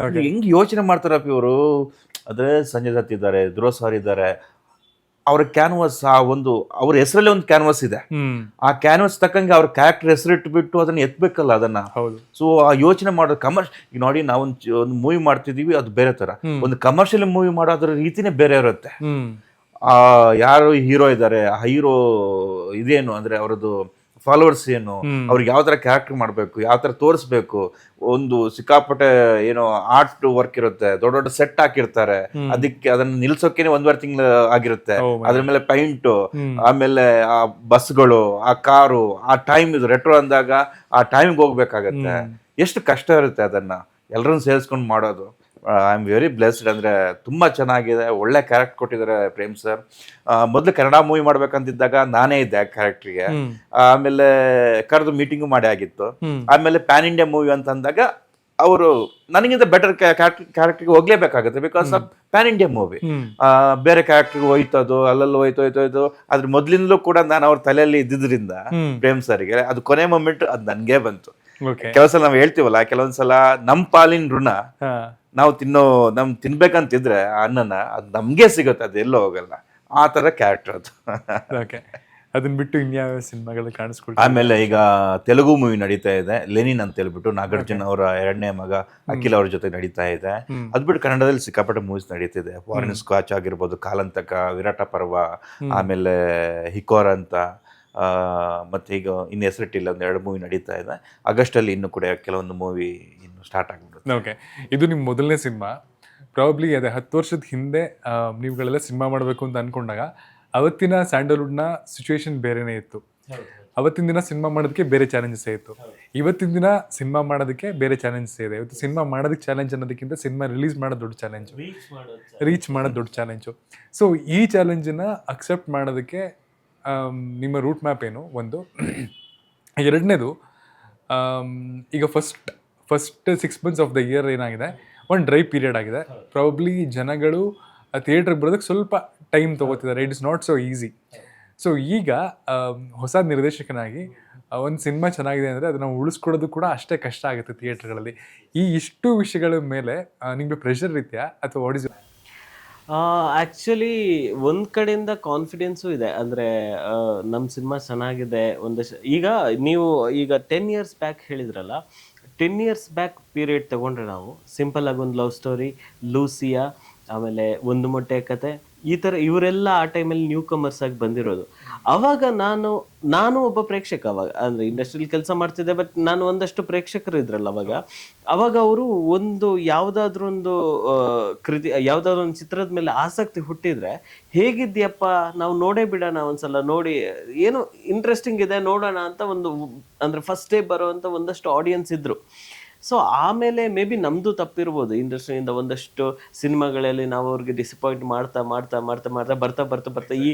ಹೆಂಗ್ ಯೋಚನೆ ಮಾಡ್ತಾರಪ್ಪ ಇವರು. ಅದೇ ಸಂಜಯ್ ದತ್ ಇದ್ದಾರೆ, ಧ್ರುವ ಸರ್ ಇದ್ದಾರೆ, ಅವ್ರ ಕ್ಯಾನ್ವಾಸ್ ಅವ್ರ ಹೆಸರಲ್ಲಿ ಒಂದು ಕ್ಯಾನ್ವಾಸ್ ಇದೆ. ಆ ಕ್ಯಾನ್ವಾಸ್ ತಕ್ಕಂಗೆ ಅವ್ರ ಕ್ಯಾರೆಕ್ಟರ್ ಹೆಸರಿಟ್ಬಿಟ್ಟು ಅದನ್ನ ಎತ್ಬೇಕಲ್ಲ ಅದನ್ನ. ಸೊ ಆ ಯೋಚನೆ ಮಾಡೋದು ಈಗ ನೋಡಿ ನಾವು ಒಂದು ಮೂವಿ ಮಾಡ್ತಿದೀವಿ, ಅದು ಬೇರೆ ತರ. ಒಂದು ಕಮರ್ಷಿಯಲ್ ಮೂವಿ ಮಾಡೋ ಅದ್ರ ರೀತಿನೇ ಬೇರೆ ಇರುತ್ತೆ. ಯಾರು ಹೀರೋ ಇದ್ದಾರೆ, ಆ ಹೀರೋ ಇದೇನು ಅಂದ್ರೆ ಅವರದ್ದು ಫಾಲೋವರ್ಸ್ ಏನು, ಅವ್ರಿಗೆ ಯಾವ ತರ ಕ್ಯಾರೆಕ್ಟರ್ ಮಾಡ್ಬೇಕು, ಯಾವ ತರ ತೋರಿಸ್ಬೇಕು. ಒಂದು ಸಿಕ್ಕಾಪಟ್ಟೆ ಏನೋ ಆರ್ಟ್ ವರ್ಕ್ ಇರುತ್ತೆ, ದೊಡ್ಡ ದೊಡ್ಡ ಸೆಟ್ ಹಾಕಿರ್ತಾರೆ, ಅದಕ್ಕೆ ಅದನ್ನ ನಿಲ್ಸೋಕೆನೆ 1.5 ತಿಂಗಳು ಆಗಿರುತ್ತೆ. ಅದ್ರ ಮೇಲೆ ಪೈಂಟ್, ಆಮೇಲೆ ಆ ಬಸ್ಗಳು, ಆ ಕಾರು, ಆ ಟೈಮ್ ಇದು ರೆಟ್ರೋ ಅಂದಾಗ ಆ ಟೈಮ್ಗೆ ಹೋಗ್ಬೇಕಾಗತ್ತೆ. ಎಷ್ಟು ಕಷ್ಟ ಇರುತ್ತೆ ಅದನ್ನ ಎಲ್ಲರನ್ನು ಸೇರಿಸ್ಕೊಂಡು ಮಾಡೋದು. I am very blessed. ಅಂದರೆ ತುಂಬ ಚೆನ್ನಾಗಿದೆ, ಒಳ್ಳೆ ಕ್ಯಾರೆಕ್ಟರ್ ಕೊಟ್ಟಿದ್ದಾರೆ ಪ್ರೇಮ್ ಸರ್. ಮೊದಲು ಕನ್ನಡ ಮೂವಿ ಮಾಡ್ಬೇಕಂತಿದ್ದಾಗ ನಾನೇ ಇದ್ದೆ ಆ ಕ್ಯಾರೆಕ್ಟ್ರಿಗೆ. ಆಮೇಲೆ ಕರೆದು ಮೀಟಿಂಗು ಮಾಡಿ ಆಗಿತ್ತು. ಆಮೇಲೆ ಪ್ಯಾನ್ ಇಂಡಿಯಾ ಮೂವಿ ಅಂತ ಅಂದಾಗ ಅವರು ನನಗಿಂತ ಬೆಟರ್ ಕ್ಯಾರೆಕ್ಟರ್ಗೆ ಹೋಗ್ಲೇಬೇಕಾಗುತ್ತೆ, because of pan India movie. ಬೇರೆ ಕ್ಯಾರೆಕ್ಟರ್ಗೆ ಹೋಯ್ತದು, ಅಲ್ಲಲ್ಲಿ ಹೋಯ್ತು. ಅದ್ರ ಮೊದ್ಲಿಂದಲೂ ಕೂಡ ನಾನು ಅವ್ರ ತಲೆಯಲ್ಲಿ ಇದ್ದಿದ್ರಿಂದ ಪ್ರೇಮ್ ಸರ್ಗೆ ಅದು ಕೊನೆ ಮೊಮೆಂಟ್ ಅದು ನನಗೆ ಬಂತು. ಕೆಲವೊಂದ್ಸಲ ನಾವು ಹೇಳ್ತೀವಲ್ಲ, ಕೆಲವೊಂದ್ಸಲ ನಮ್ಮ ಪಾಲಿನ ಋಣ ನಾವು ತಿನ್ಬೇಕಂತಿದ್ರೆ ಅನ್ನನ ಅದು ನಮ್ಗೆ ಸಿಗುತ್ತೆ, ಅದು ಎಲ್ಲೋ ಹೋಗಲ್ಲ. ಆ ತರ ಕ್ಯಾರೆಕ್ಟರ್ ಅದು. ಅದನ್ನ ಬಿಟ್ಟು ಇನ್ಯಾವ ಸಿನಿಮಾಗಳು ಕಾಣಿಸ್ಕೊಳ್ತಾರೆ? ಆಮೇಲೆ ಈಗ ತೆಲುಗು ಮೂವಿ ನಡೀತಾ ಇದೆ, ಲೆನಿನ್ ಅಂತ ಹೇಳ್ಬಿಟ್ಟು, ನಾಗಾರ್ಜುನ ಅವರ 2ನೇ ಮಗ ಅಖಿಲ್ ಅವ್ರ ಜೊತೆ ನಡೀತಾ ಇದೆ. ಅದ್ ಬಿಟ್ಟು ಕನ್ನಡದಲ್ಲಿ ಸಿಕ್ಕಾಪಟ್ಟೆ ಮೂವೀಸ್ ನಡೀತಿದೆ. ಫಾರಿನ್ ಸ್ಕಾಚ್ ಆಗಿರ್ಬೋದು, ಕಾಲಂತಕ, ವಿರಾಟ ಪರ್ವ, ಆಮೇಲೆ ಹಿಕೋರ್ ಅಂತ, ಮತ್ತೆ ಈಗ ಇನ್ನು ಹೆಸರಿಟ್ಟಿಲ್ಲ, 2 ಮೂವಿ ನಡೀತಾ ಇದೆ. ಆಗಸ್ಟಲ್ಲಿ ಇನ್ನು ಕೂಡ ಕೆಲವೊಂದು ಮೂವಿ ಇನ್ನು ಸ್ಟಾರ್ಟ್ ಆಗ್ಬಿಡುತ್ತೆ. ಓಕೆ, ಇದು ನಿಮ್ಮ ಮೊದಲನೇ ಸಿನಿಮಾ. ಪ್ರಾಬಬ್ಲಿ ಅದೇ 10 ವರ್ಷದ ಹಿಂದೆ ನೀವುಗಳೆಲ್ಲ ಸಿನಿಮಾ ಮಾಡಬೇಕು ಅಂತ ಅನ್ಕೊಂಡಾಗ ಅವತ್ತಿನ ಸ್ಯಾಂಡಲ್ವುಡ್ನ ಸಿಚುವೇಶನ್ ಬೇರೆನೇ ಇತ್ತು. ಅವತ್ತಿನ ದಿನ ಸಿನಿಮಾ ಮಾಡೋದಕ್ಕೆ ಬೇರೆ ಚಾಲೆಂಜಸ್ ಇತ್ತು. ಇವತ್ತಿನ ದಿನ ಸಿನಿಮಾ ಮಾಡೋದಕ್ಕೆ ಬೇರೆ ಚಾಲೆಂಜಸ್ ಇದೆ. ಇವತ್ತು ಸಿನಿಮಾ ಮಾಡೋದಕ್ಕೆ ಚಾಲೆಂಜ್ ಅನ್ನೋದಕ್ಕಿಂತ ಸಿನಿಮಾ ರಿಲೀಸ್ ಮಾಡೋದು ದೊಡ್ಡ ಚಾಲೆಂಜು, ರೀಚ್ ಮಾಡೋದು ದೊಡ್ಡ ಚಾಲೆಂಜು. ಸೊ ಈ ಚಾಲೆಂಜನ್ನು ಅಕ್ಸೆಪ್ಟ್ ಮಾಡೋದಕ್ಕೆ ನಿಮ್ಮ ರೂಟ್ ಮ್ಯಾಪ್ ಏನು ಒಂದು? ಎರಡನೇದು, ಈಗ first 6 months of the year ಏನಾಗಿದೆ, ಒಂದು ಡ್ರೈ ಪೀರಿಯಡ್ ಆಗಿದೆ. ಪ್ರಾಬಬ್ಲಿ ಜನಗಳು ಥಿಯೇಟ್ರಿಗೆ ಬರೋದಕ್ಕೆ ಸ್ವಲ್ಪ ಟೈಮ್ ತೊಗೋತಿದ್ದಾರೆ. It is not so easy. So ಈಗ ಹೊಸ ನಿರ್ದೇಶಕನಾಗಿ ಒಂದು ಸಿನಿಮಾ ಚೆನ್ನಾಗಿದೆ ಅಂದರೆ ಅದನ್ನು ಉಳಿಸ್ಕೊಡೋದು ಕೂಡ ಅಷ್ಟೇ ಕಷ್ಟ ಆಗುತ್ತೆ ಥಿಯೇಟ್ರ್ಗಳಲ್ಲಿ. ಇಷ್ಟು ವಿಷಯಗಳ ಮೇಲೆ ನಿಮಗೆ ಪ್ರೆಷರ್ ಇದೆಯಾ ಅಥವಾ ವಾಟ್ ಇಸ್? ಆ್ಯಕ್ಚುಲಿ ಒಂದು ಕಡೆಯಿಂದ ಕಾನ್ಫಿಡೆನ್ಸು ಇದೆ. ಅಂದರೆ ನಮ್ಮ ಸಿನಿಮಾ ಚೆನ್ನಾಗಿದೆ. ಈಗ ನೀವು ಈಗ 10 years ಬ್ಯಾಕ್ ಹೇಳಿದ್ರಲ್ಲ, 10 years ಬ್ಯಾಕ್ ಪೀರಿಯಡ್ ತೊಗೊಂಡ್ರೆ ನಾವು ಸಿಂಪಲ್ ಆಗಿ ಒಂದು ಲವ್ ಸ್ಟೋರಿ, ಲೂಸಿಯಾ, ಆಮೇಲೆ ಒಂದು ಮೊಟ್ಟೆ ಕತೆ, ಈ ಥರ ಇವರೆಲ್ಲ ಆ ಟೈಮಲ್ಲಿ ನ್ಯೂ ಕಮರ್ಸ್ ಆಗಿ ಬಂದಿರೋದು. ಅವಾಗ ನಾನು ಒಬ್ಬ ಪ್ರೇಕ್ಷಕ. ಅವಾಗ ಅಂದರೆ ಇಂಡಸ್ಟ್ರಿಯಲ್ಲಿ ಕೆಲಸ ಮಾಡ್ತಿದ್ದೆ, ಬಟ್ ನಾನು ಒಂದಷ್ಟು ಪ್ರೇಕ್ಷಕರು ಇದ್ರಲ್ಲ ಅವಾಗ ಅವರು ಒಂದು ಯಾವುದಾದ್ರೂ ಒಂದು ಯಾವುದಾದ್ರೂ ಒಂದು ಚಿತ್ರದ ಮೇಲೆ ಆಸಕ್ತಿ ಹುಟ್ಟಿದ್ರೆ, ಹೇಗಿದ್ಯಪ್ಪ ನಾವು ನೋಡೇ ಬಿಡೋಣ, ಒಂದ್ಸಲ ನೋಡಿ ಏನು ಇಂಟ್ರೆಸ್ಟಿಂಗ್ ಇದೆ ನೋಡೋಣ ಅಂತ ಅಂದರೆ ಫಸ್ಟ್ ಡೇ ಬರೋವಂಥ ಒಂದಷ್ಟು ಆಡಿಯನ್ಸ್ ಇದ್ರು. ಸೊ ಆಮೇಲೆ ಮೇ ಬಿ ನಮ್ಮದು ತಪ್ಪಿರ್ಬೋದು, ಇಂಡಸ್ಟ್ರಿಯಿಂದ ಒಂದಷ್ಟು ಸಿನಿಮಾಗಳಲ್ಲಿ ನಾವು ಅವ್ರಿಗೆ ಡಿಸಪಾಯಿಂಟ್ ಮಾಡ್ತಾ ಬರ್ತಾ ಈ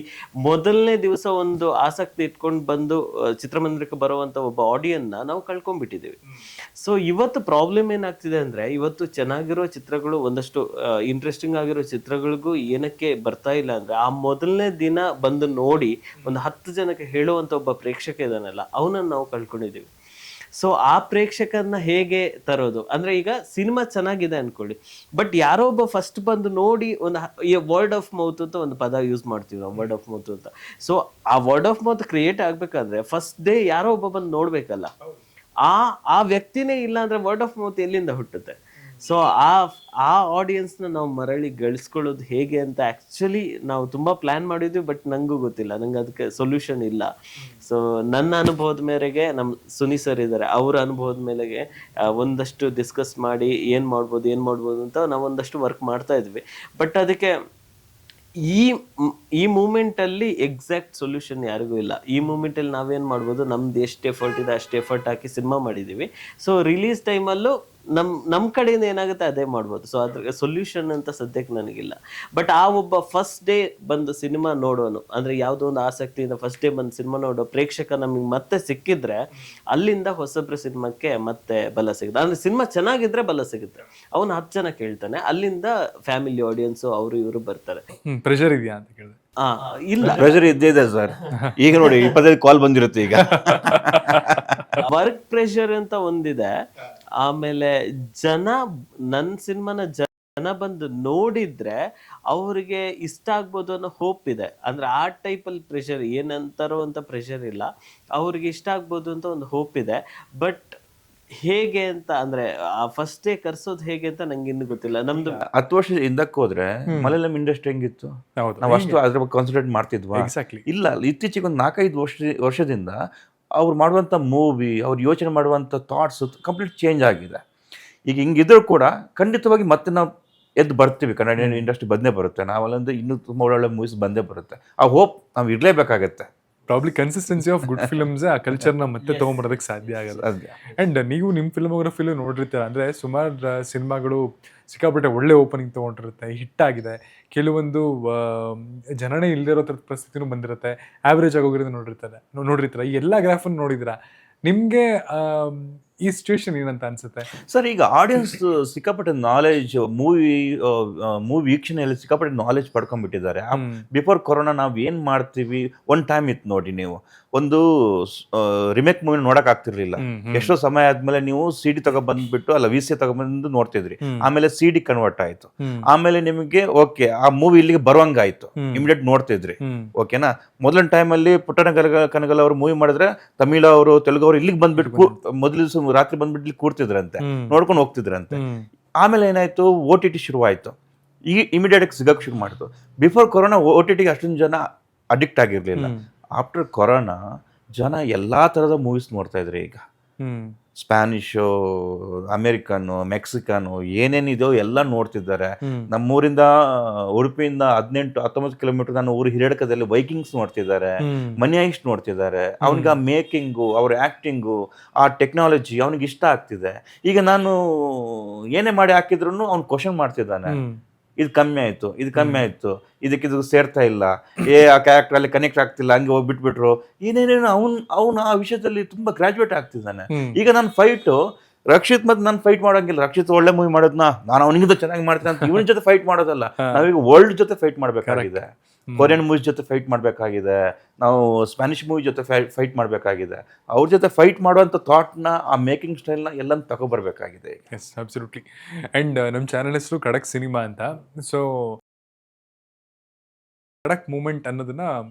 ಮೊದಲನೇ ದಿವಸ ಒಂದು ಆಸಕ್ತಿ ಇಟ್ಕೊಂಡು ಬಂದು ಚಿತ್ರಮಂದಿರಕ್ಕೆ ಬರುವಂಥ ಒಬ್ಬ ಆಡಿಯನ್ನ ನಾವು ಕಳ್ಕೊಂಡ್ಬಿಟ್ಟಿದ್ದೀವಿ. ಸೊ ಇವತ್ತು ಪ್ರಾಬ್ಲಮ್ ಏನಾಗ್ತಿದೆ ಅಂದರೆ, ಇವತ್ತು ಚೆನ್ನಾಗಿರೋ ಚಿತ್ರಗಳು, ಒಂದಷ್ಟು ಇಂಟ್ರೆಸ್ಟಿಂಗ್ ಆಗಿರೋ ಚಿತ್ರಗಳಿಗೂ ಏನಕ್ಕೆ ಬರ್ತಾ ಇಲ್ಲ ಅಂದರೆ, ಆ ಮೊದಲನೇ ದಿನ ಬಂದು ನೋಡಿ ಒಂದು 10 ಜನಕ್ಕೆ ಹೇಳುವಂಥ ಒಬ್ಬ ಪ್ರೇಕ್ಷಕ ಇದಾನಲ್ಲ, ಅವನನ್ನು ನಾವು ಕಳ್ಕೊಂಡಿದ್ದೀವಿ. ಸೊ ಆ ಪ್ರೇಕ್ಷಕರನ್ನ ಹೇಗೆ ತರೋದು ಅಂದರೆ, ಈಗ ಸಿನಿಮಾ ಚೆನ್ನಾಗಿದೆ ಅನ್ಕೊಳ್ಳಿ, ಬಟ್ ಯಾರೋ ಒಬ್ಬ ಫಸ್ಟ್ ಬಂದು ನೋಡಿ ವರ್ಡ್ ಆಫ್ ಮೌತ್ ಅಂತ ಒಂದು ಪದ ಯೂಸ್ ಮಾಡ್ತೀವಿ ನಾವು, ವರ್ಡ್ ಆಫ್ ಮೌತ್ ಅಂತ. ಸೊ ಆ ವರ್ಡ್ ಆಫ್ ಮೌತ್ ಕ್ರಿಯೇಟ್ ಆಗ್ಬೇಕಾದ್ರೆ ಫಸ್ಟ್ ಡೇ ಯಾರೋ ಒಬ್ಬ ಬಂದು ನೋಡ್ಬೇಕಲ್ಲ, ಆ ವ್ಯಕ್ತಿನೇ ಇಲ್ಲ ಅಂದ್ರೆ ವರ್ಡ್ ಆಫ್ ಮೌತ್ ಎಲ್ಲಿಂದ ಹುಟ್ಟುತ್ತೆ? ಸೊ ಆ ಆಡಿಯನ್ಸ್ನ ನಾವು ಮರಳಿ ಗಳಿಸ್ಕೊಳ್ಳೋದು ಹೇಗೆ ಅಂತ ಆ್ಯಕ್ಚುಲಿ ನಾವು ತುಂಬ ಪ್ಲ್ಯಾನ್ ಮಾಡಿದ್ವಿ, ಬಟ್ ನನಗೂ ಗೊತ್ತಿಲ್ಲ, ನಂಗೆ ಅದಕ್ಕೆ ಸೊಲ್ಯೂಷನ್ ಇಲ್ಲ. ಸೊ ನನ್ನ ಅನುಭವದ ಮೇರೆಗೆ ನಮ್ಮ ಸುನಿ ಸರ್ ಇದ್ದಾರೆ, ಅವರ ಅನುಭವದ ಮೇಲೆಗೆ ಒಂದಷ್ಟು ಡಿಸ್ಕಸ್ ಮಾಡಿ ಏನು ಮಾಡ್ಬೋದು ಅಂತ ನಾವು ಒಂದಷ್ಟು ವರ್ಕ್ ಮಾಡ್ತಾ ಇದ್ವಿ. ಬಟ್ ಅದಕ್ಕೆ ಈ ಮೂಮೆಂಟಲ್ಲಿ ಎಕ್ಸಾಕ್ಟ್ ಸೊಲ್ಯೂಷನ್ ಯಾರಿಗೂ ಇಲ್ಲ. ಈ ಮೂಮೆಂಟಲ್ಲಿ ನಾವೇನು ಮಾಡ್ಬೋದು, ನಮ್ದು ಎಷ್ಟು ಎಫರ್ಟ್ ಇದೆ ಅಷ್ಟು ಎಫರ್ಟ್ ಹಾಕಿ ಸಿನಿಮಾ ಮಾಡಿದ್ದೀವಿ. ಸೊ ರಿಲೀಸ್ ಟೈಮಲ್ಲೂ ನಮ್ಮ ಕಡೆಯಿಂದ ಏನಾಗುತ್ತೆ ಅದೇ ಮಾಡ್ಬೋದು. ಸೊ ಅದ್ರ ಸೊಲ್ಯೂಷನ್ ಅಂತ ಸದ್ಯಕ್ಕೆ ನನಗಿಲ್ಲ. ಬಟ್ ಆ ಒಬ್ಬ ಫಸ್ಟ್ ಡೇ ಬಂದು ಸಿನಿಮಾ ನೋಡೋನು, ಅಂದರೆ ಯಾವುದೋ ಒಂದು ಆಸಕ್ತಿಯಿಂದ ಫಸ್ಟ್ ಡೇ ಬಂದು ಸಿನಿಮಾ ನೋಡೋ ಪ್ರೇಕ್ಷಕ ನಮಗೆ ಮತ್ತೆ ಸಿಕ್ಕಿದ್ರೆ, ಅಲ್ಲಿಂದ ಹೊಸಬ್ರ ಸಿನಿಮಾಕ್ಕೆ ಮತ್ತೆ ಬಲ ಸಿಗುತ್ತೆ. ಅಂದರೆ ಸಿನಿಮಾ ಚೆನ್ನಾಗಿದ್ರೆ ಬಲ ಸಿಗುತ್ತೆ. ಅವನು 10 ಜನ ಕೇಳ್ತಾನೆ, ಅಲ್ಲಿಂದ ಫ್ಯಾಮಿಲಿ ಆಡಿಯನ್ಸು ಅವರು ಇವರು ಬರ್ತಾರೆ. ಪ್ರೆಷರ್ ಇದೆಯಾ ಅಂತ ಕೇಳಿದೆ. ಇಲ್ಲ, ಪ್ರೆಷರ್ ಇದ್ದೇ ಇದೆ ಸರ್. ಈಗ ನೋಡಿ 25 ಕಾಲ್ ಬಂದಿರುತ್ತೆ ಈಗ. ವರ್ಕ್ ಪ್ರೆಷರ್ ಅಂತ ಒಂದಿದೆ. ಆಮೇಲೆ ನನ್ನ ಸಿನಿಮಾನ ಜನ ಬಂದು ನೋಡಿದ್ರೆ ಅವ್ರಿಗೆ ಇಷ್ಟ ಆಗ್ಬೋದು ಅನ್ನೋ ಹೋಪ್ ಇದೆ. ಅಂದ್ರೆ ಆ ಟೈಪಲ್ಲಿ ಪ್ರೆಷರ್ ಏನಂತಾರೋ ಅಂತ ಪ್ರೆಷರ್ ಇಲ್ಲ, ಅವ್ರಿಗೆ ಇಷ್ಟ ಆಗ್ಬೋದು ಅಂತ ಒಂದು ಹೋಪ್ ಇದೆ. ಬಟ್ ಹೇಗೆ ಅಂತ ಅಂದ್ರೆ ಫಸ್ಟ್ ಡೇ ಕರ್ಸೋದು ಹೇಗೆ ಅಂತ ನಂಗೆ ಇನ್ನು ಗೊತ್ತಿಲ್ಲ. ನಮ್ದು 10 ವರ್ಷ ಹಿಂದಕ್ಕೆ ಹೋದ್ರೆ ಮಲಯಾಳಂ ಇಂಡಸ್ಟ್ರಿ ಹೆಂಗಿತ್ತು, ಹೌದು, ನಾವು ಅಷ್ಟು ಅದ್ರ ಬಗ್ಗೆ ಕಾನ್ಸಂಟ್ರೇಟ್ ಮಾಡ್ತಿದ್ವಾ? ಎಕ್ಸಾಕ್ಟ್ಲಿ. ಇಲ್ಲ, ಇತ್ತೀಚೆಗೆ ಒಂದು 4-5 ವರ್ಷದಿಂದ ಅವ್ರು ಮಾಡುವಂಥ ಮೂವಿ, ಅವ್ರು ಯೋಚನೆ ಮಾಡುವಂಥ ಥಾಟ್ಸ್ ಕಂಪ್ಲೀಟ್ ಚೇಂಜ್ ಆಗಿದೆ. ಈಗ ಹಿಂಗಿದ್ರು ಕೂಡ ಖಂಡಿತವಾಗಿ ಮತ್ತೆ ನಾವು ಎದ್ದು ಬರ್ತೀವಿ, ಕನ್ನಡ ಇಂಡಸ್ಟ್ರಿ ಬಂದೇ ಬರುತ್ತೆ. ನಾವಲ್ಲಂದ್ರೆ ಇನ್ನೂ ತುಂಬ ಒಳ್ಳೊಳ್ಳೆ ಮೂವೀಸ್ ಬಂದೇ ಬರುತ್ತೆ. ಆ ಹೋಪ್ ನಾವು ಇರಲೇಬೇಕಾಗತ್ತೆ. Probably consistency of good films ಆ ಕಲ್ಚರ್ನ ಮತ್ತೆ ತೊಗೊಂಬರೋದಕ್ಕೆ ಸಾಧ್ಯ ಆಗಲ್ಲ. ಆ್ಯಂಡ್ ನೀವು ನಿಮ್ಮ ಫಿಲ್ಮೋಗ್ರಫಿಲೂ ನೋಡಿರ್ತೀರ, ಅಂದರೆ ಸುಮಾರು ಸಿನಿಮಾಗಳು ಸಿಕ್ಕಾಪಟ್ಟೆ ಒಳ್ಳೆ ಓಪನಿಂಗ್ ತೊಗೊಂಡಿರುತ್ತೆ, ಹಿಟ್ ಆಗಿದೆ. ಕೆಲವೊಂದು ಜನನೇ ಇಲ್ಲದಿರೋ ಥರದ ಪರಿಸ್ಥಿತಿನೂ ಬಂದಿರುತ್ತೆ, ಆ್ಯಾವ್ರೇಜ್ ಆಗೋಗಿರೋದು ನೋಡಿರ್ತಾರೆ. ಈ ಎಲ್ಲ ಗ್ರಾಫನ್ನು ನೋಡಿದಿರ, ನಿಮಗೆ ಈ ಸಿಚುವೇಶನ್ ಏನಂತ ಅನ್ಸುತ್ತೆ ಸರ್? ಈಗ ಆಡಿಯನ್ಸ್ ಸಿಕ್ಕಾಪಟ್ಟೆ ನಾಲೆಜ್, ಮೂವಿ ವೀಕ್ಷಣೆಯಲ್ಲಿ ಸಿಕ್ಕಾಪಟ್ಟೆ ನಾಲೆಜ್ ಪಡ್ಕೊಂಡ್ಬಿಟ್ಟಿದ್ದಾರೆ. ಬಿಫೋರ್ ಕೊರೋನಾ ನಾವು ಏನು ಮಾಡ್ತೀವಿ, ಒಂದು ಟೈಮ್ ಇತ್ತು ನೋಡಿ, ನೀವು ಒಂದು ರಿಮೇಕ್ ಮೂವಿ ನೋಡಕ್ ಆಗ್ತಿರ್ಲಿಲ್ಲ. ಎಷ್ಟೋ ಸಮಯ ಆದ್ಮೇಲೆ ನೀವು CD ತಗೊಬಂದ್ಬಿಟ್ಟು, ಅಲ್ಲ VCA ತಗೊಬಂದು ನೋಡ್ತಿದ್ರಿ. ಆಮೇಲೆ CD ಕನ್ವರ್ಟ್ ಆಯ್ತು. ಆಮೇಲೆ ನಿಮಗೆ ಓಕೆ ಆ ಮೂವಿ ಇಲ್ಲಿಗೆ ಬರುವಂಗಾಯ್ತು, ಇಮಿಡಿಯೇಟ್ ನೋಡ್ತಿದ್ರಿ. ಓಕೆನಾ? ಮೊದಲನೇ ಟೈಮಲ್ಲಿ ಪುಟ್ಟಣ ಕನಗಲ್ ಅವರು ಮೂವಿ ಮಾಡಿದ್ರೆ ತಮಿಳು ಅವರು, ತೆಲುಗು ಅವರು ಇಲ್ಲಿಗೆ ಬಂದ್ಬಿಟ್ಟು ಮೊದಲು ರಾತ್ರಿ ಬಂದ್ಬಿಟ್ಟು ಇಲ್ಲಿ ಕೂರ್ತಿದ್ರಂತೆ, ನೋಡ್ಕೊಂಡು ಹೋಗ್ತಿದ್ರಂತೆ. ಆಮೇಲೆ ಏನಾಯ್ತು, OTT ಶುರುವಾಯ್ತು. ಈ ಇಮಿಡಿಯೇಟ್ ಸಿಗಕ್ಕೆ ಶುರು ಮಾಡಿತು. ಬಿಫೋರ್ ಕೊರೋನಾ OTTಗೆ ಅಷ್ಟೊಂದು ಜನ ಅಡಿಕ್ಟ್ ಆಗಿರ್ಲಿಲ್ಲ. ಆಫ್ಟರ್ ಕೊರೋನಾ ಜನ ಎಲ್ಲಾ ತರದ ಮೂವೀಸ್ ನೋಡ್ತಾ ಇದ್ರಿ. ಈಗ ಸ್ಪ್ಯಾನಿಷು, ಅಮೆರಿಕನ್ನು, ಮೆಕ್ಸಿಕನ್ನು, ಏನೇನಿದೆಯೋ ಎಲ್ಲ ನೋಡ್ತಿದ್ದಾರೆ. ನಮ್ಮೂರಿಂದ ಉಡುಪಿಯಿಂದ 18-19 ಕಿಲೋಮೀಟರ್ ನನ್ನ ಊರು ಹಿರೇಡ್ಕದಲ್ಲಿ ವೈಕಿಂಗ್ಸ್ ನೋಡ್ತಿದ್ದಾರೆ, ಮನಿ ಹೈಸ್ಟ್ ನೋಡ್ತಿದ್ದಾರೆ. ಅವನಿಗೆ ಆ ಮೇಕಿಂಗು, ಅವ್ರ ಆ್ಯಕ್ಟಿಂಗು, ಆ ಟೆಕ್ನಾಲಜಿ ಅವನಿಗೆ ಇಷ್ಟ ಆಗ್ತಿದೆ. ಈಗ ನಾನು ಏನೇ ಮಾಡಿ ಹಾಕಿದ್ರು ಅವ್ನು ಕ್ವಶನ್ ಮಾಡ್ತಿದ್ದಾನೆ, ಇದು ಕಮ್ಮಿ ಆಯ್ತು, ಇದು ಕಮ್ಮಿ ಆಯ್ತು, ಇದಕ್ಕಿದು ಸೇರ್ತಾ ಇಲ್ಲ, ಆ ಕ್ಯಾರೆಕ್ಟರ್ ಅಲ್ಲಿ ಕನೆಕ್ಟ್ ಆಗ್ತಿಲ್ಲ, ಹಂಗೆ ಹೋಗ್ಬಿಟ್ಬಿಟ್ರು, ಏನೇನೇನು ಅವನು ಆ ವಿಷಯದಲ್ಲಿ ತುಂಬಾ ಗ್ರಾಜುಯೇಟ್ ಆಗ್ತಿದ್ದಾನೆ. ಈಗ ನಾನು ಫೈಟು ರಕ್ಷಿತ್ ಮತ್ತೆ ನಾನು ಫೈಟ್ ಮಾಡೋಂಗಿಲ್ಲ. ರಕ್ಷಿತ್ ಒಳ್ಳೆ ಮೂವಿ ಮಾಡೋದ್ನ ನಾನು ಅವನಿಗಿಂತ ಚೆನ್ನಾಗಿ ಮಾಡ್ತೇನೆ ಅಂತ ಇವನ ಜೊತೆ ಫೈಟ್ ಮಾಡೋದಲ್ಲ. ನಾವೀಗ ವರ್ಲ್ಡ್ ಜೊತೆ ಫೈಟ್ ಮಾಡ್ಬೇಕಾಗಿದೆ, ಕೊರಿಯನ್ ಮೂವೀಸ್ ಜೊತೆ ಫೈಟ್ ಮಾಡಬೇಕಾಗಿದೆ, ನಾವು ಸ್ಪ್ಯಾನಿಷ್ ಮೂವಿ ಜೊತೆ ಫೈಟ್ ಮಾಡಬೇಕಾಗಿದೆ. ಅವ್ರ ಜೊತೆ ಫೈಟ್ ಮಾಡುವಂಥ ಥಾಟ್ನ, ಆ ಮೇಕಿಂಗ್ ಸ್ಟೈಲ್ನ ಎಲ್ಲ ತಗೊಬರ್ಬೇಕಾಗಿದೆ. Yes, absolutely. ಆ್ಯಂಡ್ ನಮ್ಮ ಚಾನಲ್ ಹೆಸರು ಖಡಕ್ ಸಿನಿಮಾ ಅಂತ. ಸೊ ಖಡಕ್ ಮೂಮೆಂಟ್ ಅನ್ನೋದನ್ನ